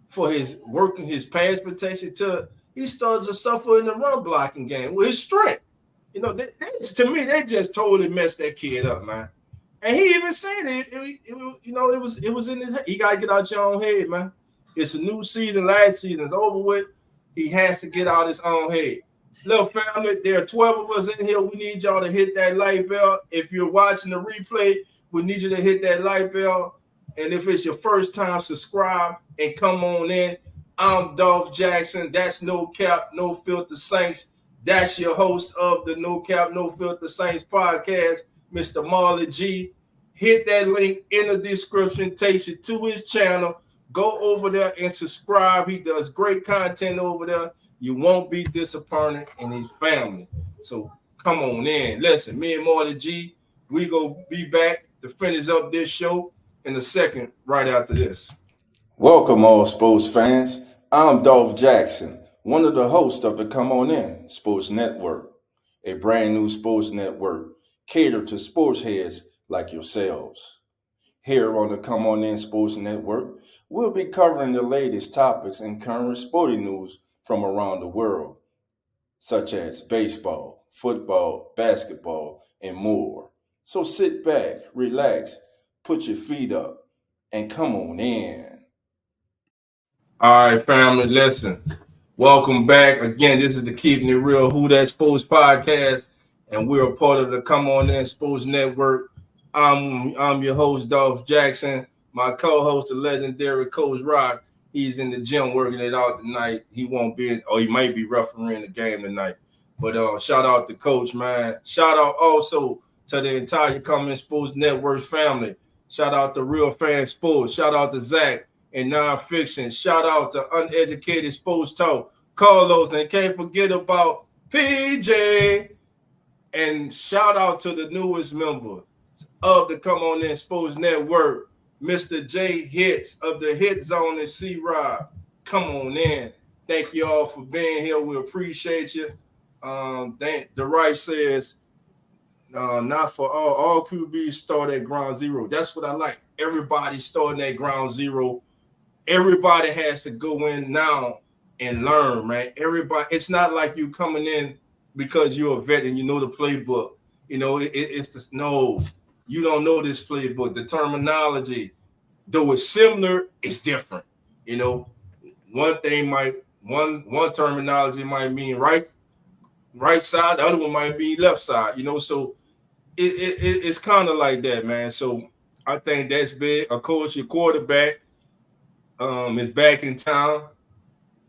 for his working his pass protection he started to suffer in the run blocking game with his strength. You know, to me, they just totally messed that kid up, man. And he even said it was in his head. You gotta get out your own head, man. It's a new season. Last season's over with. He has to get out his own head. Look, family, there are 12 of us in here. We need y'all to hit that like bell. If you're watching the replay, we need you to hit that like bell. And if it's your first time, subscribe and come on in. I'm Dolph Jackson. That's No Cap, No Filter Saints. That's your host of the No Cap, No Filter Saints podcast, Mr. Marley G. Hit that link in the description. Takes you to his channel. Go over there and subscribe. He does great content over there. You won't be disappointed in his family. So come on in. Listen, me and Marley G, we go be back to finish up this show in a second right after this. Welcome all sports fans. I'm Dolph Jackson, one of the hosts of the Come On In Sports Network, a brand new sports network catered to sports heads like yourselves. Here on the Come On In Sports Network, we'll be covering the latest topics and current sporting news from around the world, such as baseball, football, basketball, and more. So sit back, relax, put your feet up, and come on in. All right, family, listen. Welcome back. Again, this is the Keeping It Real Who That Sports podcast, and we're a part of the Come On In Sports Network. I'm your host, Dolph Jackson. My co-host, the legendary Coach Rock. He's in the gym working it out tonight. He won't be, or he might be refereeing the game tonight. But shout out to Coach, man. Shout out also to the entire Come In Sports Network family. Shout out to Real Fan Sports. Shout out to Zach and Nonfiction. Shout out to Uneducated Sports Talk. Carlos, and can't forget about PJ. And shout out to the newest member of the Come On In Sports Network, Mr. J Hits of the Hit Zone and C-Rob. Come on in. Thank you all for being here. We appreciate you. The right says, not for all QBs start at ground zero. That's what I like. Everybody starting at ground zero. Everybody has to go in now and learn, man. Everybody, it's not like you coming in because you're a vet and you know the playbook. You know, it's this, no, you don't know this playbook. The terminology, though it's similar, it's different. You know, one terminology might mean right side, the other one might be left side, you know, so it's kind of like that, man. So I think that's big. Of course, your quarterback is back in town.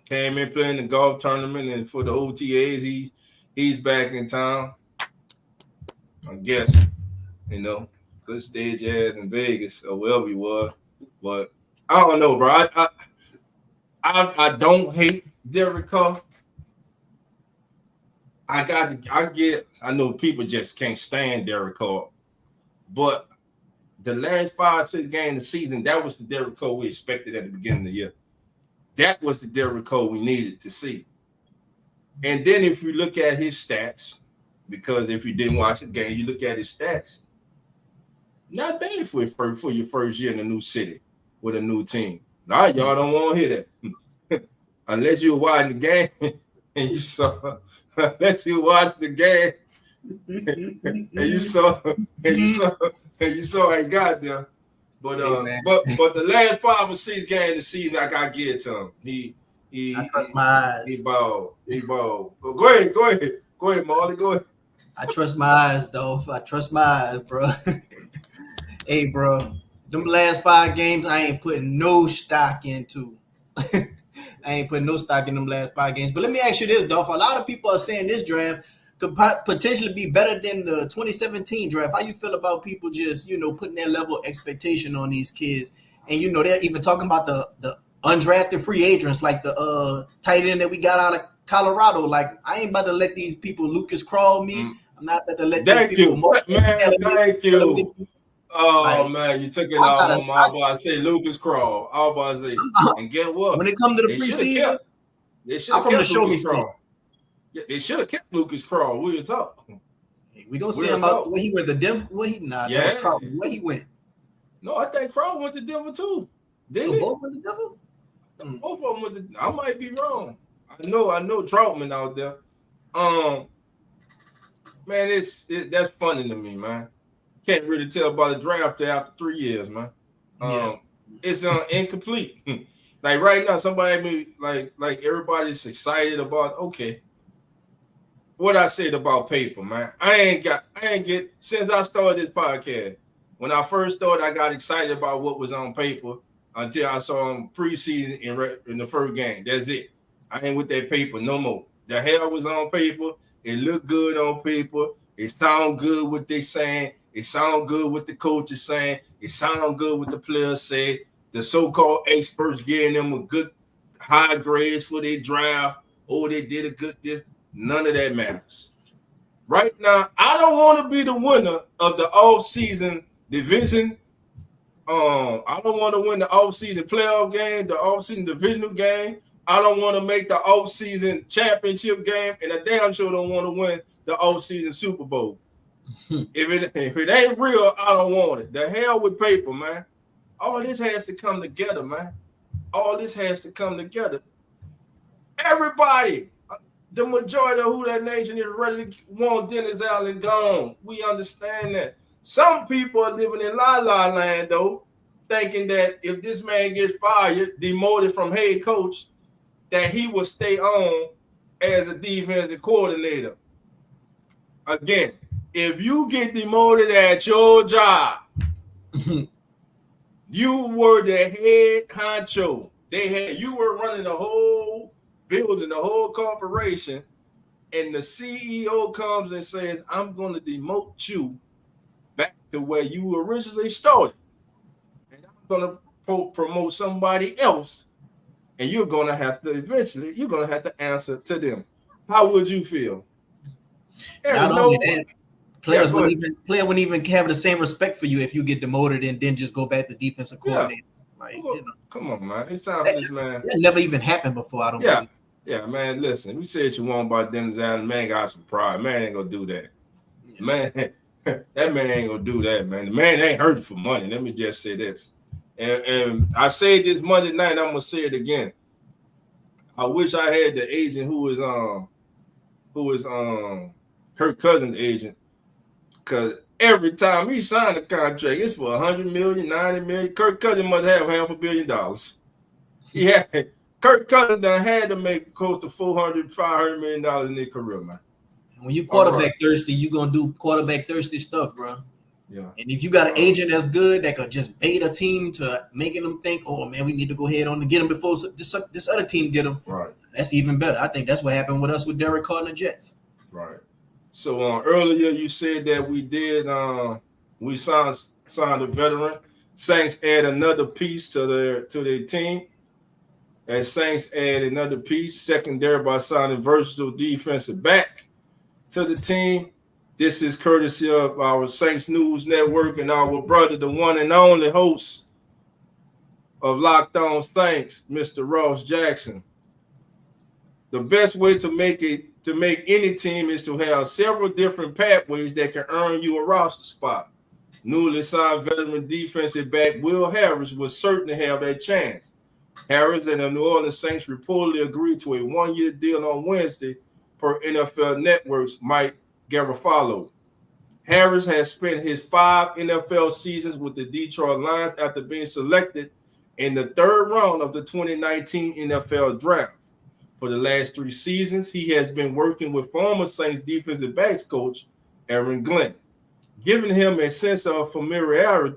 Came in playing the golf tournament, and for the OTAs, he's back in town. I guess, you know, good stage ass in Vegas or wherever he was. But I don't know, bro. I don't hate Derek Carr. I know people just can't stand Derek Carr, but the last 5-6 games of the season, that was the Derek Carr we expected at the beginning of the year. That was the Derek Carr we needed to see. And then if you look at his stats, because if you didn't watch the game, you look at his stats, not bad for your first year in a new city with a new team. Now y'all don't want to hear that. Unless you watch the game and you saw, unless you watch the game and you saw I got there. But but the last 5 or 6 games of the season, I gotta give it to him. I trust my eyes. He balled. But go ahead, Marley. Go ahead. I trust my eyes, Dolph. I trust my eyes, bro. Hey, bro, them last 5 games, I ain't putting no stock into. I ain't putting no stock in them last 5 games. But let me ask you this, Dolph. A lot of people are saying this draft could potentially be better than the 2017 draft. How you feel about people just, you know, putting that level of expectation on these kids? And, you know, they're even talking about the undrafted free agents, like the tight end that we got Colorado. Like, I ain't about to let these people Lucas Crawl me. I'm not about to let Thank these people. you, man. Thank you. Oh like, man, you took it all on my about to say Lucas Crawl. I was about to say, and get what? When it comes to the preseason, I'm from the show me state. Yeah, they should have kept Lucas Crawl. We were talking. We gonna see him out where he went to Denver. Where he that was Troutman. Where he went? No, I think Crawl went to Denver too. Didn't he? Both went to Denver? Both of them went to. I might be wrong. I know Troutman out there. Man, that's funny to me, man. Can't really tell about the draft after 3 years, man. It's incomplete. Like right now, somebody like everybody's excited about. Okay, what I said about paper, man. I ain't get since I started this podcast. When I first started, I got excited about what was on paper until I saw them preseason in the first game. That's it. I ain't with that paper no more. The hell was on paper. It looked good on paper. It sound good what they saying. It sound good what the coach is saying. It sound good what the players say. The so-called experts giving them a good high grades for their draft. Oh, they did a good this. None of that matters. Right now, I don't want to be the winner of the off-season division. I don't want to win the off-season playoff game, the off-season divisional game. I don't want to make the off-season championship game, and I damn sure don't want to win the off-season Super Bowl. If it ain't real, I don't want it. The hell with paper, man. All this has to come together, man. All this has to come together. Everybody, the majority of who that nation is ready to want Dennis Allen gone. We understand that. Some people are living in la-la land, though, thinking that if this man gets fired, demoted from head coach, that he will stay on as a defensive coordinator. Again, if you get demoted at your job, you were the head honcho. You were running the whole building, the whole corporation, and the CEO comes and says, I'm going to demote you back to where you originally started. And I'm going to promote somebody else. And you're going to have to answer to them. How would you feel? Not only that, players wouldn't even have the same respect for you if you get demoted and then just go back to defensive coordinator. Like, come on, man. It's time for this, man. That never even happened before. I don't believe. Yeah, man. Listen, we said you want about Dennis Allen. Man got some pride. Man ain't gonna do that. Man, that man ain't gonna do that, man. The man ain't hurting for money. Let me just say this. And I said this Monday night, I'm gonna say it again. I wish I had the agent who was Kirk Cousins' agent, because every time he signed a contract, it's for $100 million, $90 million. Kirk Cousins must have $500 million. Yeah, Kirk Cousins done had to make close to $400-500 million in their career, man. When you quarterback thirsty, you gonna do quarterback thirsty stuff, bro. Yeah. And if you got an agent that's good that could just bait a team to making them think, oh man, we need to go ahead on to get him before this other team get him. Right. That's even better. I think that's what happened with us with Derek Carr and the Jets. Right. So earlier you said that we signed a veteran. Saints add another piece to their team. And Saints add another piece, secondary by signing versatile defensive back to the team. This is courtesy of our Saints News Network and our brother, the one and only host of Locked On Saints, Mr. Ross Jackson. The best way to make any team is to have several different pathways that can earn you a roster spot. Newly signed veteran defensive back Will Harris will certainly have that chance. Harris and the New Orleans Saints reportedly agreed to a one-year deal on Wednesday per NFL Network's Mike Garafolo. Harris has spent his 5 NFL seasons with the Detroit Lions after being selected in the 3rd round of the 2019 NFL Draft. For the last 3 seasons, he has been working with former Saints defensive backs coach Aaron Glenn, giving him a sense of familiarity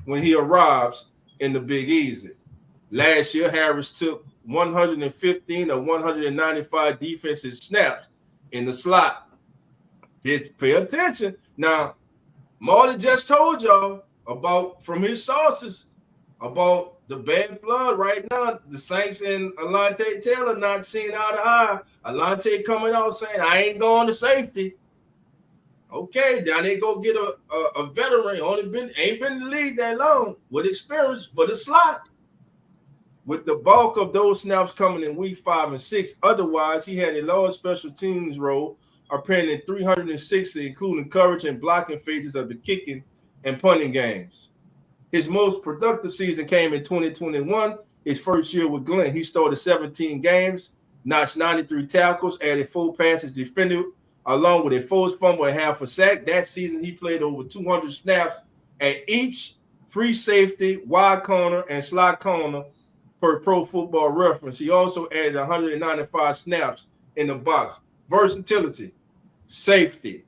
when he arrives in the Big Easy. Last year, Harris took 115 of 195 defensive snaps in the slot. Just pay attention. Now, Marty just told y'all about, from his sources, about the bad blood right now. The Saints and Alante Taylor not seeing eye to eye. Alante coming out saying, I ain't going to safety. Okay, now they go get a veteran, ain't been in the league that long, with experience for the slot. With the bulk of those snaps coming in week 5 and 6. Otherwise, he had a lower special teams role, appearing in 360, including coverage and blocking phases of the kicking and punting games. His most productive season came in 2021, his first year with Glenn. He started 17 games, notched 93 tackles, added 4 passes defended, along with a forced fumble and half a sack. That season, he played over 200 snaps at each free safety, wide corner, and slot corner per Pro Football Reference. He also added 195 snaps in the box. Versatility, safety.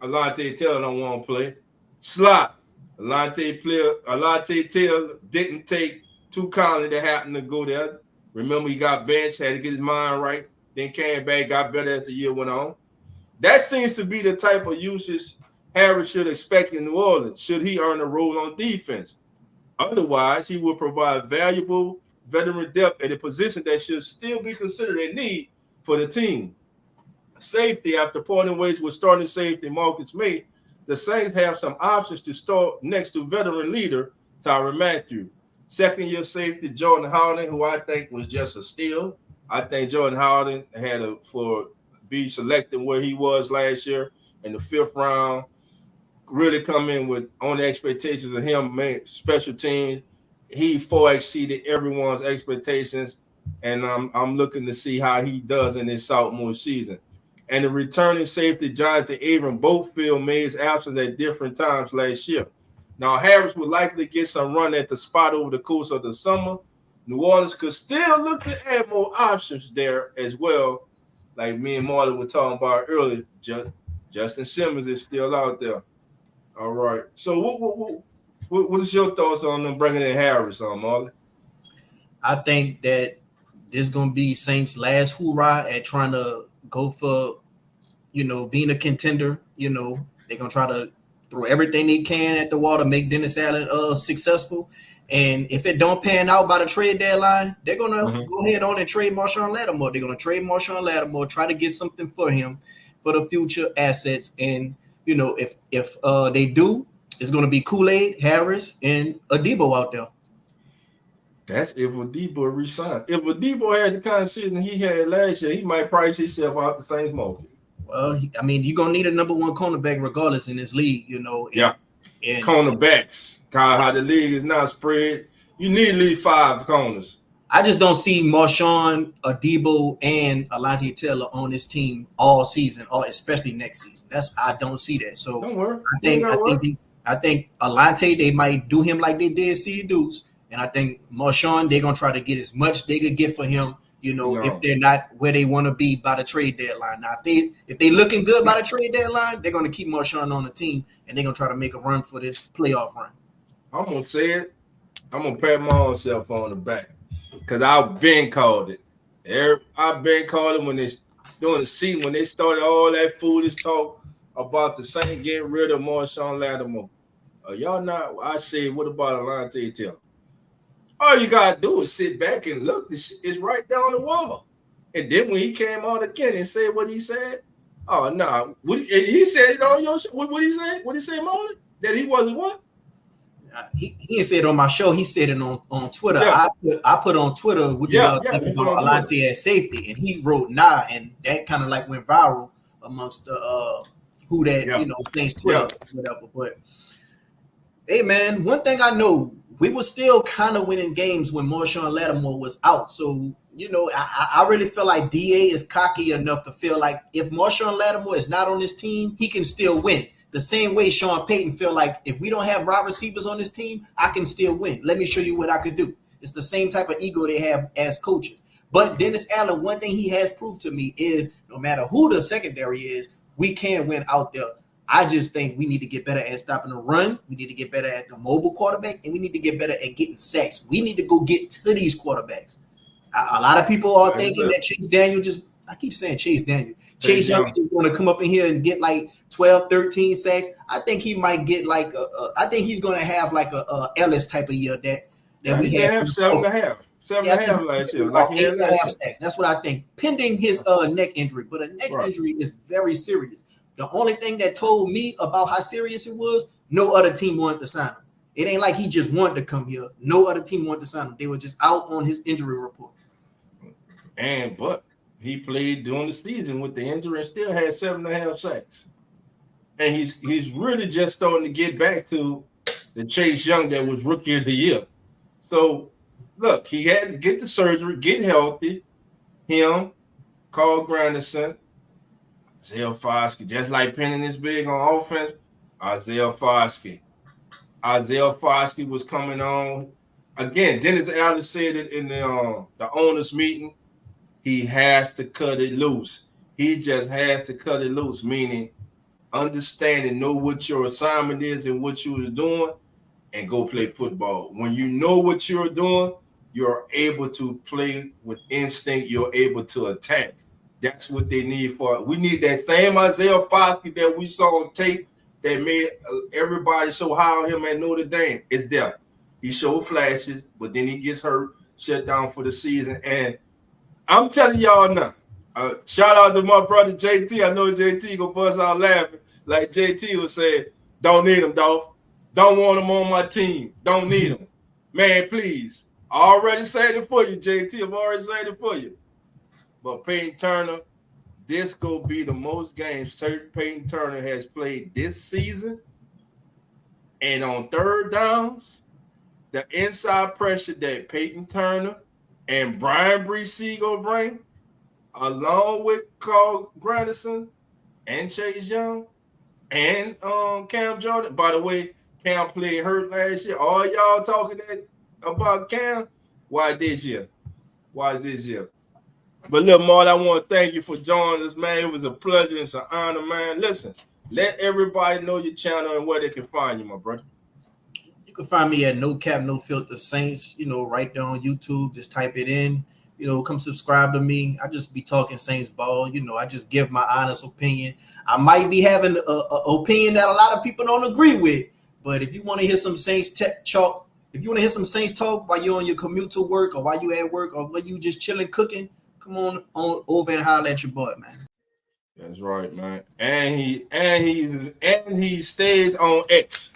Alante Taylor don't want to play. Slot. Alante Taylor didn't take too kindly to happen to go there. Remember, he got benched, had to get his mind right. Then came back, got better as the year went on. That seems to be the type of usage Harris should expect in New Orleans, should he earn a role on defense. Otherwise, he will provide valuable veteran depth at a position that should still be considered a need for the team. Safety, after parting ways with starting safety Marcus May, the Saints have some options to start next to veteran leader Tyrann Mathieu. Second-year safety Jordan Howden, who I think was just a steal. I think Jordan Howden had be selected where he was last year in the 5th round. Really come in with on the expectations of him, special teams. He far exceeded everyone's expectations, and I'm looking to see how he does in his sophomore season. And the returning safety Jonathan Abram both filled May's absence at different times last year. Now, Harris would likely get some run at the spot over the course of the summer. New Orleans could still look to add more options there as well, like me and Marley were talking about earlier. Justin Simmons is still out there. All right. So what is your thoughts on them bringing in Harris on, Marley? I think that this is going to be Saints' last hoorah at trying to go for, being a contender. They're going to try to throw everything they can at the wall to make Dennis Allen successful. And if it don't pan out by the trade deadline, they're going to go ahead on and trade Marshawn Lattimore. They're going to trade Marshawn Lattimore, try to get something for him for the future assets. And, if they do, it's going to be Kool-Aid, Harris, and Adebo out there. That's if Adebo resigned. If Adebo had the kind of season he had last year, he might price himself out the Saints market. Well, you're going to need a number 1 cornerback regardless in this league, And cornerbacks. How the league is now spread, you need at least 5 corners. I just don't see Marshawn, Adebo, and Alante Taylor on this team all season, or especially next season. I don't see that. So don't worry. I think Alante, they might do him like they did C. Deuce, and I think Marshawn, they're gonna try to get as much they could get for him. If they're not where they want to be by the trade deadline. Now, if they looking good by the trade deadline, they're gonna keep Marshawn on the team, and they're gonna try to make a run for this playoff run. I'm gonna say it. I'm gonna pat my own self on the back. Because I've been called it. I've been called it when they during the season, when they started all that foolish talk about the Saints getting rid of Marshawn Lattimore. Y'all not, I say, what about Alante Taylor? All you got to do is sit back and look. This is right down the wall. And then when he came out again and said what he said, oh, no. Nah. He said it on your show. What he say? What he say, Marlon? That he wasn't what? He didn't say it on my show. He said it on Twitter. Yeah. I put on Twitter what y'all think about Alante at safety, and he wrote nah, and that kind of like went viral amongst the things Twitter, whatever. But hey, man, one thing I know, we were still kind of winning games when Marshawn Lattimore was out. So I really feel like DA is cocky enough to feel like if Marshawn Lattimore is not on this team, he can still win. The same way Sean Payton feel like if we don't have wide receivers on this team, I can still win. Let me show you what I could do. It's the same type of ego they have as coaches. But Dennis Allen, one thing he has proved to me is no matter who the secondary is, we can win out there. I just think we need to get better at stopping the run. We need to get better at the mobile quarterback, and we need to get better at getting sacks. We need to go get to these quarterbacks. A lot of people are thinking that Chase Daniel I keep saying Chase Daniel. Chase Young is going to come up in here and get like 12, 13 sacks. I think he might get I think he's going to have like a Ellis type of year that we had. Have 7.5. 7.5 last year. Like he had last year. That's what I think. Pending his neck injury, but a neck injury is very serious. The only thing that told me about how serious it was, no other team wanted to sign him. It ain't like he just wanted to come here. No other team wanted to sign him. They were just out on his injury report. But he played during the season with the injury and still had 7.5 sacks. And he's really just starting to get back to the Chase Young that was Rookie of the Year. So, look, he had to get the surgery, get healthy. Him, Carl Granderson, Isaiah Foskey, just like Penning is big on offense, Isaiah Foskey. Isaiah Foskey was coming on. Again, Dennis Allen said it in the owners meeting. He has to cut it loose. He just has to cut it loose, meaning understand and know what your assignment is and what you are doing and go play football. When you know what you're doing, you're able to play with instinct. You're able to attack. That's what they need for it. We need that same Isaiah Foskey that we saw on tape that made everybody so high on him at Notre Dame. It's there. He showed flashes, but then he gets hurt, shut down for the season. And I'm telling y'all now, shout out to my brother JT. I know JT gonna bust out laughing. Like JT was saying, don't need him, Dolph. Don't want him on my team. Don't need him. Man, please. I already said it for you, JT. I've already said it for you. But Peyton Turner, this gonna be the most games Peyton Turner has played this season. And on third downs, the inside pressure that Peyton Turner and Brian Bresee go bring, along with Carl Granderson and Chase Young and Cam Jordan. By the way, Cam played hurt last year. All y'all talking about Cam. Why this year? But look, Mark, I want to thank you for joining us, man. It was a pleasure. It's an honor, man. Listen, let everybody know your channel and where they can find you, my brother. You can find me at No Cap No Filter Saints, right there on YouTube. Just type it in, come subscribe to me. I just be talking Saints ball. I just give my honest opinion. I might be having an opinion that a lot of people don't agree with, but if you want to hear some Saints talk, if you want to hear some Saints talk while you're on your commute to work or while you at work or while you just chilling, cooking, come on over and holler at your boy, man. That's right, man. And he stays on X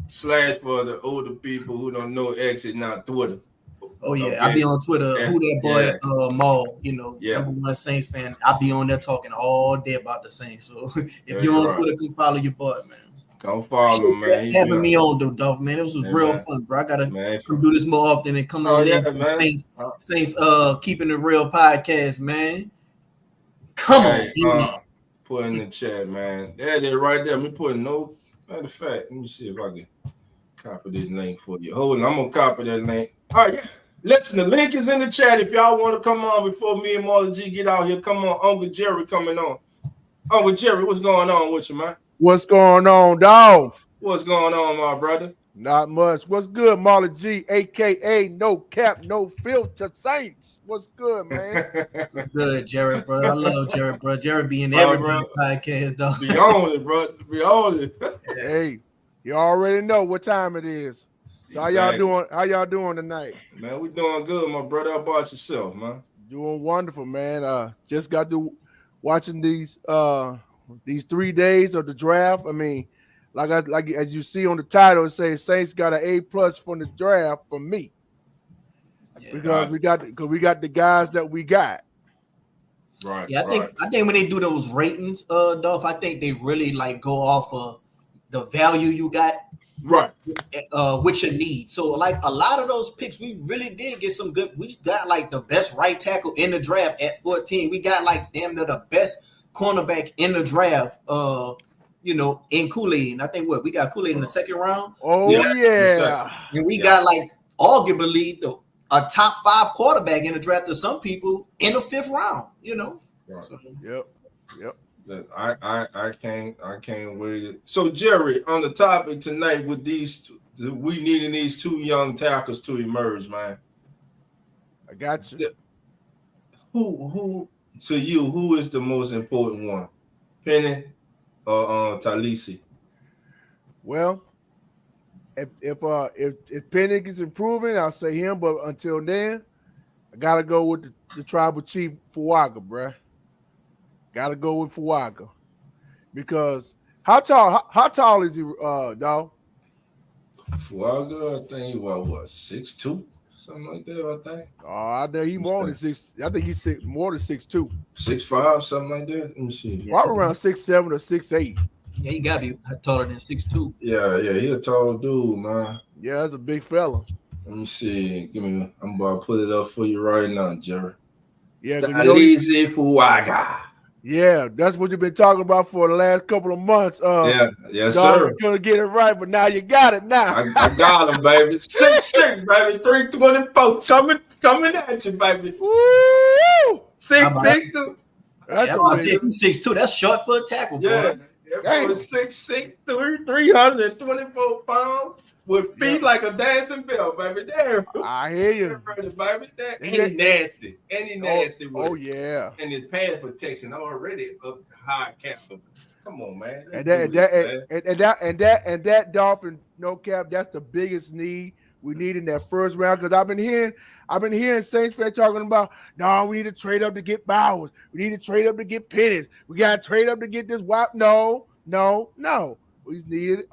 / for the older people who don't know X is not Twitter. Oh yeah, okay. I be on Twitter. Yeah. Who that boy Maul, number one Saints fan. I be on there talking all day about the Saints. So if you're on Twitter, come follow your boy, man. Come follow, man. Having me on, though, Dolph, man. It was real fun, bro. I gotta do this more often and come on in. Saints, keeping it real podcast, man. Come on. Put in the chat, man. There it is right there. Me putting no. Matter of fact, let me see if I can copy this link for you. Hold on, I'm gonna copy that link. All right, yes. Listen, the link is in the chat. If y'all want to come on before me and Marlon G get out here, come on. Uncle Jerry coming on. Uncle Jerry, what's going on with you, man? What's going on, Dolph? What's going on, my brother? Not much. What's good, Marlon G, a.k.a. No Cap, No Filter Saints? What's good, man? Good, Jared, bro. I love Jared, bro. Jared be in every podcast, though. Be on it, bro. Be on it. Hey, you already know what time it is. So how y'all doing? How y'all doing tonight? Man, we doing good, my brother. How about yourself, man? Doing wonderful, man. Just got to watching these 3 days of the draft. I mean, like as you see on the title, it says Saints got an A+ from the draft for me. Yeah, because we got the guys that we got. Right. Yeah, I think when they do those ratings, Dolph, I think they really go off of the value you got. Right. With your need. So a lot of those picks, we really did get some good. We got the best right tackle in the draft at 14. We got damn near the best cornerback in the draft. In Kool-Aid. And I think we got Kool-Aid in the second round. Oh yeah. And we got arguably a top 5 quarterback in the draft to some people in the 5th round. Right. So, yep. I can't wait. So Jerry, on the topic tonight with we needing these 2 young tackles to emerge, man. I got you. Who to you? Who is the most important one, Penny or Talisi? Well, if Pennick is improving, I'll say him. But until then, I gotta go with the tribal chief Fuaga, bruh. Gotta go with Fuaga because how tall is he, dog? Fuaga, I think he was what 6'2", something like that. I think. Oh, I know he more than 6. I think he's more than 6'2", 6'5", something like that. Let me see. probably around 6'7" or 6'8". Yeah, he gotta be taller than 6'2". Yeah, he a tall dude, man. Yeah, that's a big fella. Let me see. I'm about to put it up for you right now, Jerry. Yeah, Easy Fuaga. Yeah, that's what you've been talking about for the last couple of months. Yes, dog, sir. You're gonna get it right, but now you got it now. I got him, baby. 6'6", baby. 324. Coming at you, baby. Woo! 6'6". That's he's 6'2". That's short for a tackle, boy. Yeah. That was 6'6", 324 pounds with feet like a dancing bell, baby. There. I hear you. Baby. And he nasty. Oh, yeah. And his pass protection already up high cap. Come on, man. And that Dolphin no cap, that's the biggest need we need in that first round. Because I've been hearing Saints fans talking about, no, we need to trade up to get Bowers. We need to trade up to get Pennis. We got to trade up to get this wide. No. We needed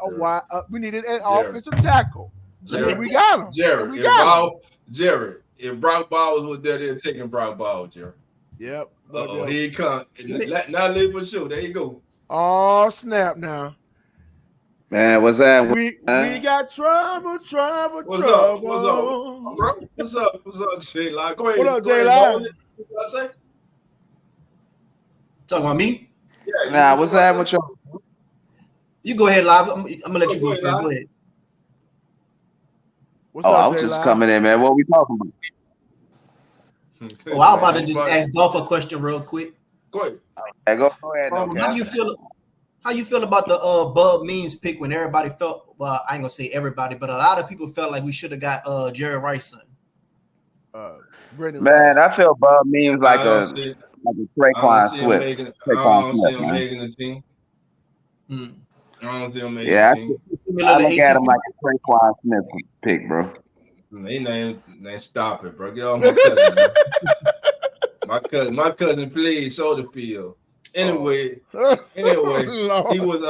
we needed an offensive tackle. We got him. Jerry, if Brock Bowers was there, they're taking Brock Bowers, Jerry. Yep. Here he comes. Now live for sure. There you go. Oh, snap now. Man, what's that? We got trouble. What's up, bro? What's up, J-Line? Go ahead. What up, J-Line? What I say? Talking about me? Yeah. Nah, what's that with y'all? You go ahead, Live. I'm gonna let you go. Go ahead. What's up, I was just coming in, man. What we talking about? I was about to just ask Dolph a question real quick. Go ahead. Hey, go ahead. How you feel about the Bub Means pick when everybody felt, well, I ain't gonna say everybody, but a lot of people felt like we should have got Jerry Rice son. Man, I feel Bub Means like a Traquan Swift. I don't see him making the team. I don't see him making the team. I look at him like a Traquan Smith pick, bro. They stop it, bro. Get off my cousin. My cousin played shoulder field. Anyway, he was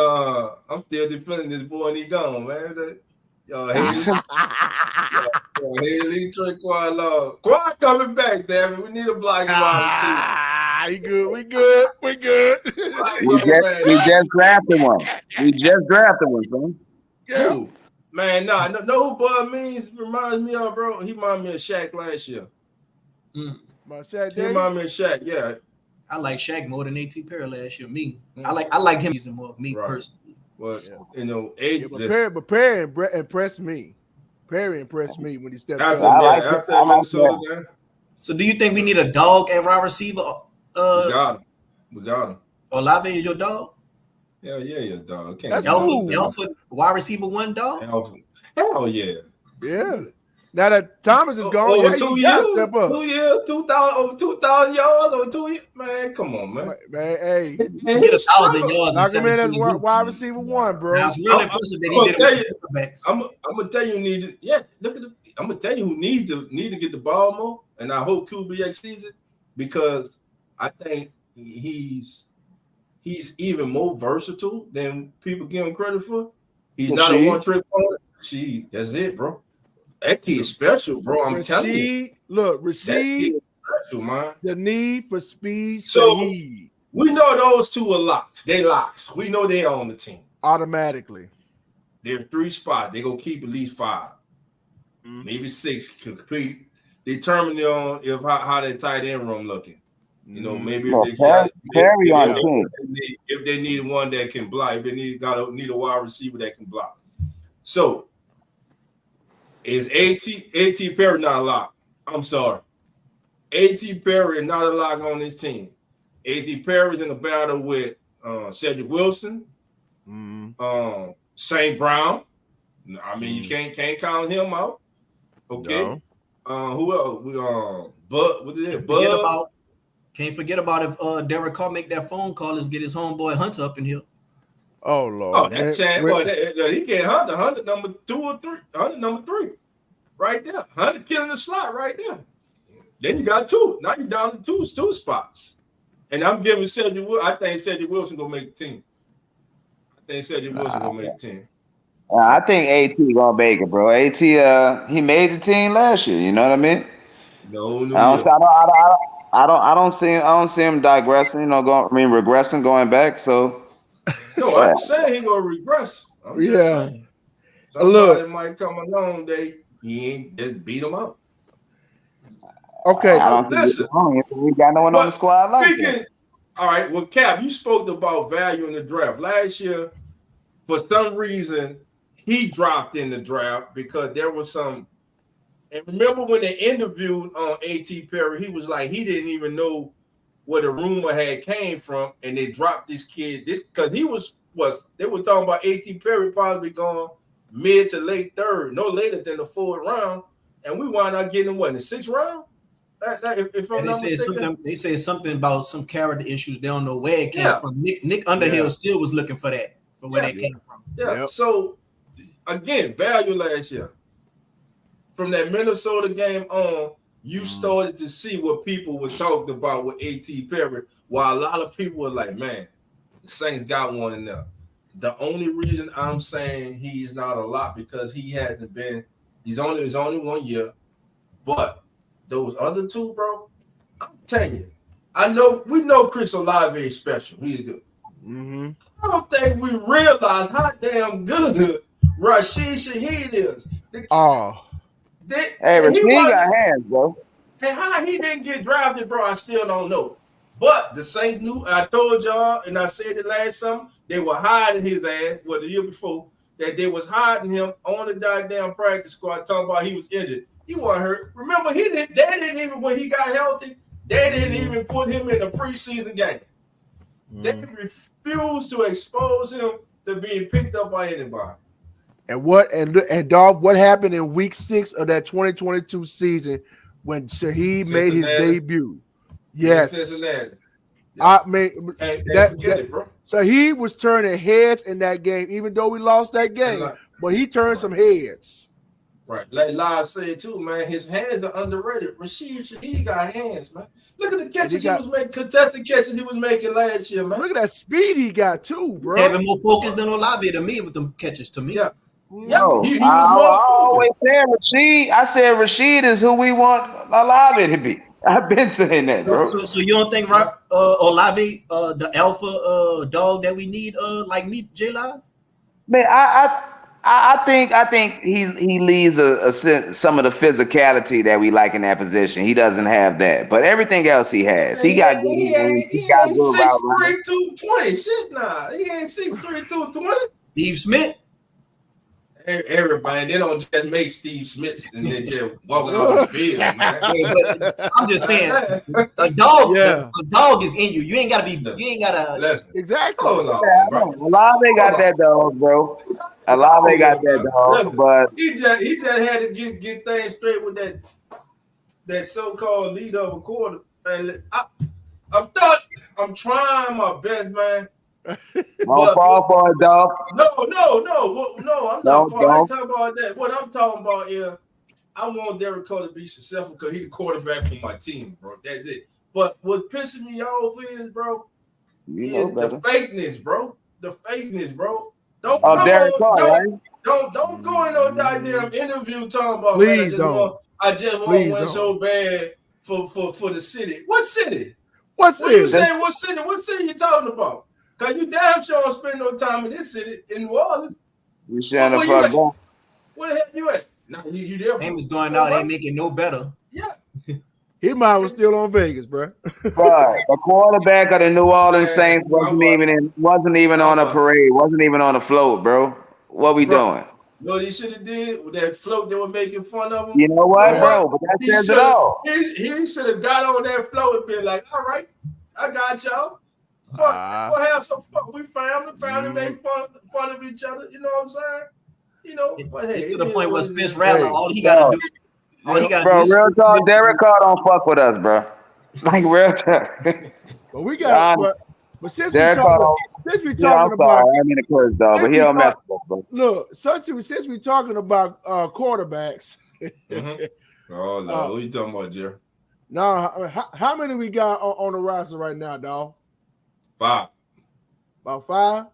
I'm still defending this boy and he gone, man. Haley, Traquan Law. Quad coming back, damn it. We need a block wide receiver. We good. We just drafted one. Son. Yeah. Man, no who Bud Means reminds me of, bro. He reminded me of Shaq last year. My Shaq he reminded me of Shaq, yeah. I like Shaq more than A.T. Perry last year. I liked him more, personally. Well, but Perry impressed me. Perry impressed me when he stepped up. After Minnesota. So do you think we need a dog at wide receiver? We got him. Olave is your dog? Hell yeah, your dog. Y'all for wide receiver one dog? Hell yeah. Yeah. Now that Thomas is gone, over 2 years, step up. 2 years, 2,000 over 2,000 yards over 2 years. Man, come on, man. Hey, get 1,000 yards. Knock him in as wide receiver one, bro. Now, it's really impressive that he did it. I'm gonna tell you, I'm gonna tell you who need to get the ball more, and I hope QBX sees it because I think he's even more versatile than people give him credit for. He's not a one-trick pony. That's it, bro. That kid's special, bro. I'm telling you. Look, Rasheed, special, man. The need for speed. So we know those two are locks. They locks. We know they're on the team. Automatically. They're 3 spots. They're going to keep at least 5. Maybe 6. Complete. Determine on if how their tight end room looking. You know, maybe if they need one that can block, if they need a wide receiver that can block. So is A.T. Perry not a lock? I'm sorry. A.T. Perry is not a lock on this team. A.T. Perry's in a battle with Cedric Wilson, St. Brown. I mean, you can't count him out. Okay. No. Who else? Bud. What is it? Bud. Can't forget about if Derek Carr make that phone call. Let's get his homeboy Hunter up in here. Oh Lord! Oh, that chance. Well, he can't hunt the 100 number 2 or 3. 100 number 3, right there. 100 killing the slot right there. Then you got 2. Now you down to two spots. And I'm giving Cedric Wilson. I think Cedric Wilson gonna make the team. I think AT gonna make it, bro. AT, he made the team last year. You know what I mean? No. I don't see him digressing. You know, regressing, going back. So. No, I'm saying he gonna regress. I'm just saying. Somebody might come along. He ain't just beat him up. Okay. I don't listen. We got no one on the squad like that. All right. Well, Cap, you spoke about value in the draft last year. For some reason, he dropped in the draft because there was some. And remember when they interviewed A.T. Perry, he was like he didn't even know where the rumor had came from, and they dropped this kid because he was they were talking about A.T. Perry probably going mid to late 3rd, no later than the 4th round, and we wound up getting him in the 6th round. If I'm not mistaken, they said something about some character issues. They don't know where it came from. Nick Underhill still was looking for that, for where that came from. Yeah. Yep. So again, value last year. From that Minnesota game on, you started to see what people were talking about with A.T. Perry, while a lot of people were like, man, the Saints got one in there. The only reason I'm saying he's not a lot because he hasn't been, he's only 1 year. But those other 2, bro, I'm telling you, we know Chris Olave is special. He's good. Mm-hmm. I don't think we realize how damn good Rashid Shaheed is. Rashid got hands, bro. And how he didn't get drafted, bro, I still don't know. But the Saints knew, I told y'all, and I said it last summer, they were hiding his ass, the year before, that they was hiding him on the goddamn practice squad, talking about he was injured. He wasn't hurt. Remember, they didn't even, when he got healthy, they didn't even put him in the preseason game. They refused to expose him to being picked up by anybody. And Dolph, what happened in week 6 of that 2022 season when Shaheed made his debut? Yes. Cincinnati. I mean, it, bro. So he was turning heads in that game, even though we lost that game, but he turned some heads. Right. Like Live said too, man, his hands are underrated. Rashid, he got hands, man. Look at the catches he was making, contested catches he was making last year, man. Look at that speed he got too, bro. He's having more focus than Olave to me with them catches to me. Yeah. Yeah, he was I always said Rashid. I said Rashid is who we want Olave to be. I've been saying that, bro. So you don't think Olave, the alpha dog that we need, like me, J-Live? Man, I think he leaves some of the physicality that we like in that position. He doesn't have that, but everything else he has. He got good. He got good 6'3", 220. Shit, nah, he ain't 6'3", 220. Steve Smith. Everybody, they don't just make Steve Smith and then just walk off the field, man. But I'm just saying, a dog is in you. You ain't gotta be. You ain't gotta. Exactly. Olave got that dog, bro. Olave got that dog, but he just had to get things straight with that so-called leader of a quarter. And I'm trying my best, man. Don't fall for it, dog. No, I'm not talking about that. What I'm talking about is I want Derek Carr to be successful because he's the quarterback for my team, bro. That's it. But what pisses me off is, bro, the fakeness, bro. The fakeness, bro. Don't go in no goddamn interview talking about I just want to win so bad for the city. What city? What city? You saying what city? What city you talking about? Cause you damn sure don't spend no time in this city in New Orleans. You shut the fuck up. Where the hell you at? No, you there? Name is going out. Ain't making no better. Yeah. His mind was still on Vegas, bro. Right. The quarterback of the New Orleans Saints wasn't even on a parade. Wasn't even on a float, bro. What we doing? What he should have did with that float they were making fun of him. You know what, bro? But that says it all. He should have got on that float and been like, all right, I got y'all. We'll have some fun. We family make fun of each other. You know what I'm saying? You know, it's to the point where Spence Rattler, all he gotta do. Bro, real talk, Derek Carr don't fuck with us, bro. Like real talk. But we got But since Derek we Carr. talking about, I mean, of course, dog, but he don't mess up, bro. Look, since we talking about quarterbacks. Oh no, what you talking about, Jerry? No, how many we got on the roster right now, dog? 5. About 5.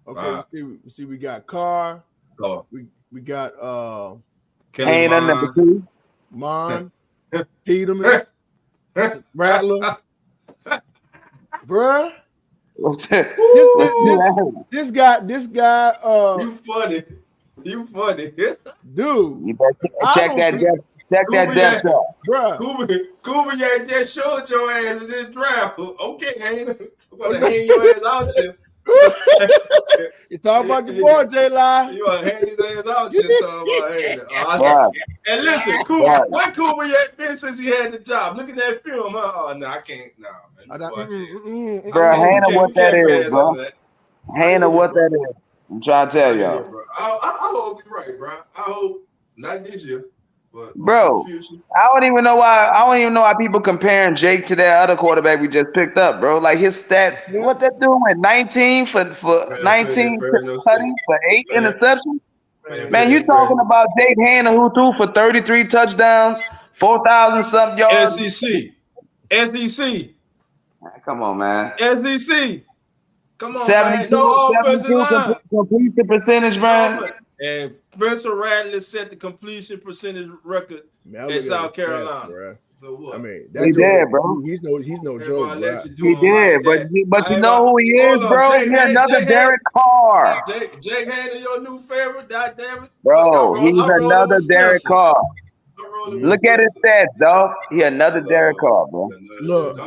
Okay, 5. we see. We got Carr. Oh. We got Ain't number 2. Mon, Peterman, Rattler, bruh. This guy. You funny. Dude. You better check that depth. Check that depth chart. Bruh. Kubiak just showed your ass in this draft. Okay, ain't it? I'm gonna hang your ass out here. You talking about your boy, J-Line? You want to hang his ass out here talking about And listen, when Kubiak been since he had the job? Look at that film. Oh, no, I can't. No, man. Bro, Hannah, what that is, bro. Hannah, what that is. I'm trying to tell y'all. I hope you're right, bro. I hope not this year. But bro, I don't even know why people comparing Jake to that other quarterback we just picked up, bro. Like his stats, what that doing? 19 for 19 tutties for 8 interceptions. Man, you talking about Jake Hannah who threw for 33 touchdowns, 4,000 something yards. SEC. Come on, man. SEC. Come on, man. No offensive line. Completion percentage, man. And Spencer Rattler set the completion percentage record in South Carolina. So what? I mean, he did, bro. He's no joke. He did, but you know who he is, bro? He's another Derek Carr. Jake Haney, your new favorite, goddamn it. Bro, he's another Derek Carr. Look at his stats, dog. He another Derek Carr, bro. Look,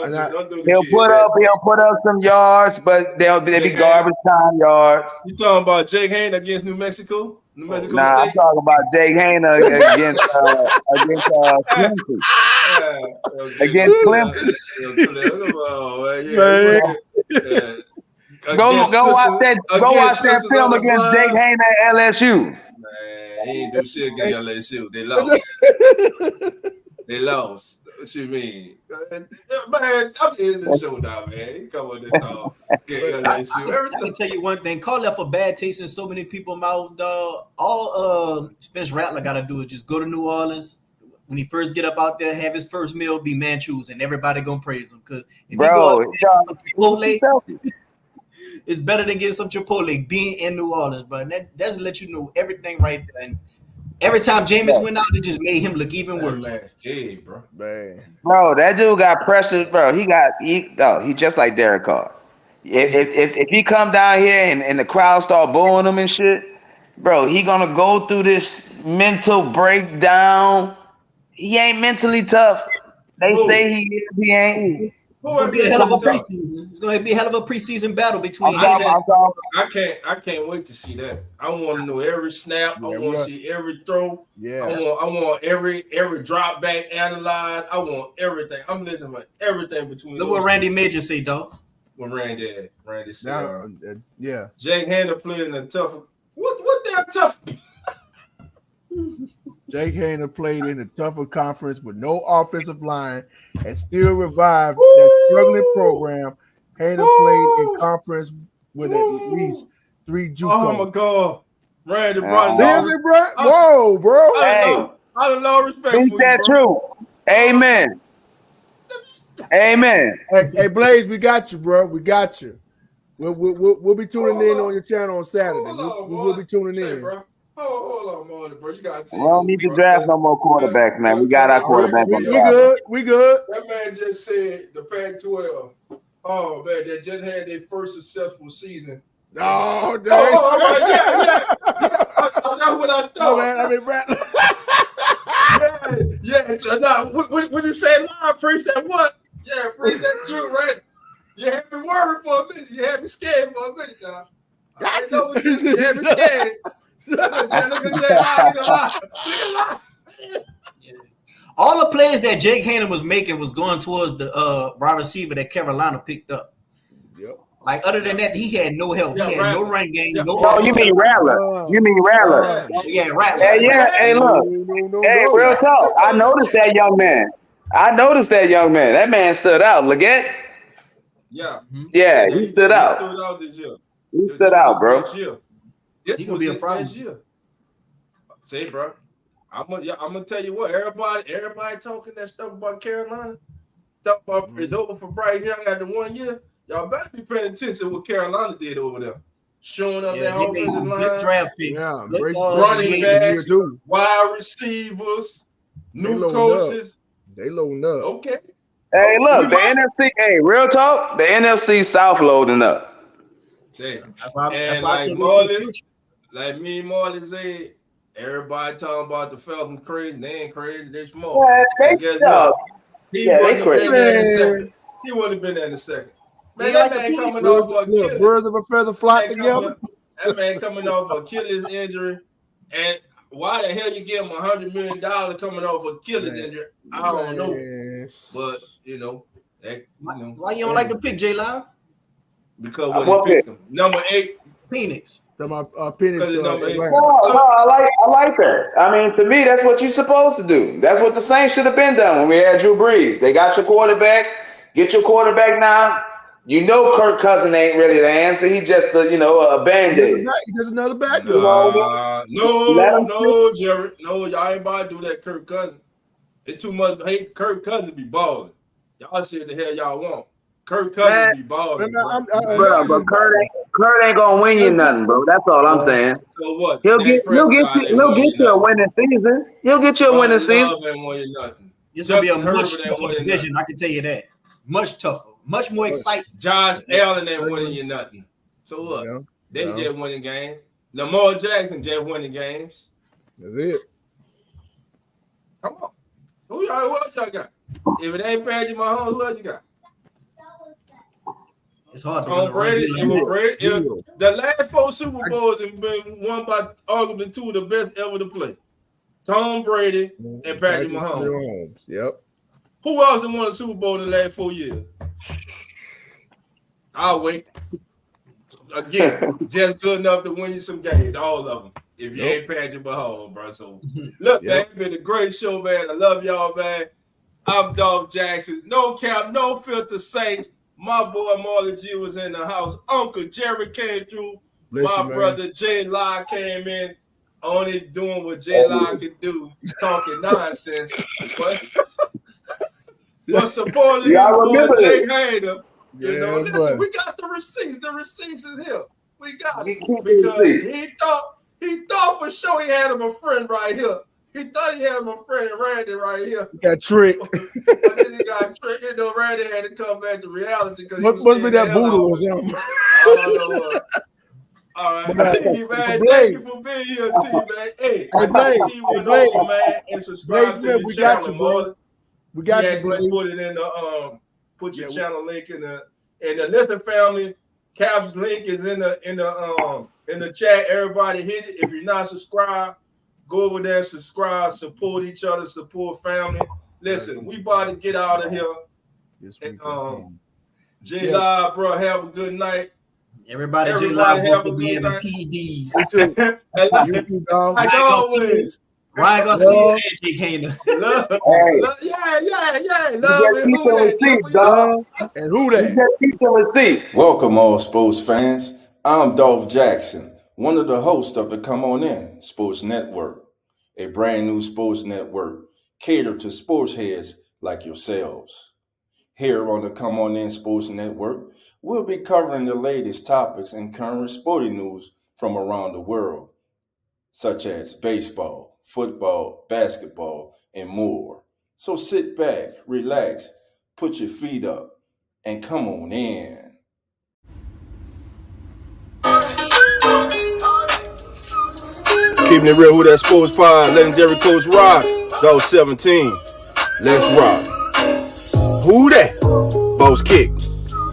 he'll put up some yards, but they'll be garbage time yards. You talking about Jake Haney against New Mexico? Nah, I'm talking about Jake Haney against Clemson. Against Clemson. Go watch that film against Jake Haney at LSU. Man, he ain't do shit against LSU. They lost. They lost. What you mean? Man, I'm in the show now, man. You come on this talk. I can tell you one thing. Carr left a bad taste in so many people's mouth, dog. All Spence Rattler got to do is just go to New Orleans. When he first get up out there, have his first meal, be Manchus, and everybody gonna praise him. Because if you go out there, some Chipotle, it's better than getting some Chipotle being in New Orleans. But that doesn't let you know everything right there. And every time Jameis went out, it just made him look even worse. Hey, bro. Man. Bro, that dude got pressure, bro. He just like Derek Carr. If he come down here and the crowd start booing him and shit, bro, he gonna go through this mental breakdown. He ain't mentally tough. They say he is. He ain't. It's gonna be a hell of a preseason. It's gonna be a hell of a preseason battle between. I can't wait to see that. I want to know every snap. I want to see every throw. Yeah. I want every drop back analyzed. I want everything. I'm listening to everything between. Look what Randy Major say, dog. When Randy said, yeah. Jake Haney played in a tough. What that tough? Jake Haney played in a tougher conference with no offensive line and still revived that struggling program. Haney played in conference with at least 3 JUCO. Oh my God, Randy Whoa, bro! Hey, I don't know respect. Ain't for that true? Amen. Amen. Hey, Blaze, we got you, bro. We got you. We'll be tuning in on your channel on Saturday. We'll be tuning in. Bro. Hold on, bro. You got to. We don't need to draft no more quarterbacks, man. We got our quarterbacks. We good. That man just said the Pac-12. Oh man, they just had their first successful season. Oh, dang. Yeah. That's what I thought. No, man, I mean, yeah. So now, what you say? Live, preach that what? Yeah, preach that true, right? You had me worried for a minute. You had me scared for a minute now. I know what you had me scared. All the plays that Jake Haney was making was going towards the wide receiver that Carolina picked up. Yep. Like other than that, he had no help. He had no run game. No, you mean Rattler? Yeah, Rattler. Hey, look. Hey, real talk. I noticed that young man. That man stood out. Leggett. Yeah. Yeah, he stood out. He stood out this year. He stood out, bro. This was his best year. Say, bro. I'm gonna tell you what. Everybody talking that stuff about Carolina. Stuff about it's over for Bryce Young after 1 year. Y'all better be paying attention to what Carolina did over there. Showing up that offensive line, good draft picks, running backs, wide receivers, new coaches. They loading up. Okay. Hey, look, the NFC. Hey, real talk. The NFC South loading up. And like me and Marley said, everybody talking about the Falcons crazy. They ain't crazy. They're small. He wouldn't have been there in a second. He wouldn't have been there in a second. Man, that man coming off of Achilles. Birds of a feather flock together. That man coming off Achilles injury. And why the hell you give him $100 million coming off Achilles injury? I don't know. But, why you don't like the pick, J-Live? Because what he picked him. Number 8. Phoenix. No, I like that. I mean, to me, that's what you're supposed to do. That's what the Saints should have been done when we had Drew Brees. They got your quarterback. Get your quarterback now. You know Kirk Cousins ain't really the answer. He just a Band-Aid. He's just another backup. No, Jerry. No, y'all ain't about to do that, Kirk Cousins. It's too much. Hey, Kirk Cousins be balling. Y'all say what the hell y'all want. Kirk Cousins be balling. But Kurt ain't gonna win you nothing, bro. That's all I'm saying. So what? He'll get you a winning season. He'll get you a winning season. It's gonna be a much tougher division. I can tell you that. Much tougher. Much more exciting. Josh Allen ain't winning you nothing. So what? They just winning games. Lamar Jackson just winning games. That's it. Come on. Who else y'all got? If it ain't Patrick Mahomes, who else you got? It's hard. Tom Brady. The last 4 Super Bowls have been won by arguably 2 of the best ever to play. Tom Brady and Patrick Mahomes. Yep. Who else has won a Super Bowl in the last 4 years? I'll wait. Again, just good enough to win you some games, all of them. If you ain't Patrick Mahomes, bro. So, look, man, it's been a great show, man. I love y'all, man. I'm Dolph Jackson. No cap, no filter Saints. My boy Marley G was in the house. Uncle Jerry came through. My brother J Live came in, only doing what J Live could do, talking nonsense. But supporting boy Jay Hayner. Listen, we got the receipts. The receipts is here. We got it because he thought for sure he had him a friend right here. He thought he had him a friend Randy right here. He got tricked. But then he got tricked. Randy had to come back to reality because must be that voodoo or something. I don't know what. All right, T, man. Thank you for being here, T, man. Hey, T went over, man, and subscribe to the channel, Marlon. We got you, Put it in the put your channel link in the Listen family. Cap's link is in the chat. Everybody hit it. If you're not subscribed, go over there, subscribe, support each other, support family. Listen, we about to get out of here. J Live, bro, have a good night. Everybody J Live will be in the PDs. Like always. Ryan Garcia, Jake Hayner. Yeah. Love and who that? Welcome, all sports fans. I'm Dolph Jackson, one of the hosts of the Come On In Sports Network, a brand new sports network catered to sports heads like yourselves. Here on the Come On In Sports Network, we'll be covering the latest topics and current sporting news from around the world, such as baseball, football, basketball, and more. So sit back, relax, put your feet up, and come on in. Keeping it real with that sports pod, legendary coach Rock, Go 17. Let's rock. Who that? Boss kick,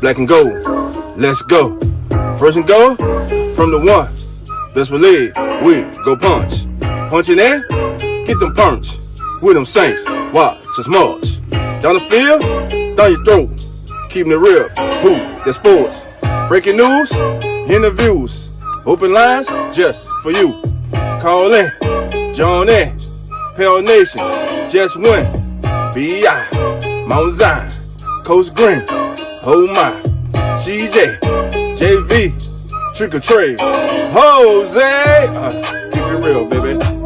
black and gold. Let's go. First and goal from the one. Best believe we go punch. Punching in, get them punch. With them Saints, watch us march. Down the field, down your throat. Keeping it real, who? The sports. Breaking news, interviews. Open lines, just for you. Call in, join in. Pale Nation, just win. B.I., Mount Zion, Coach Green, oh my. CJ, JV, Trick or Trade, Jose. Keep it real, baby.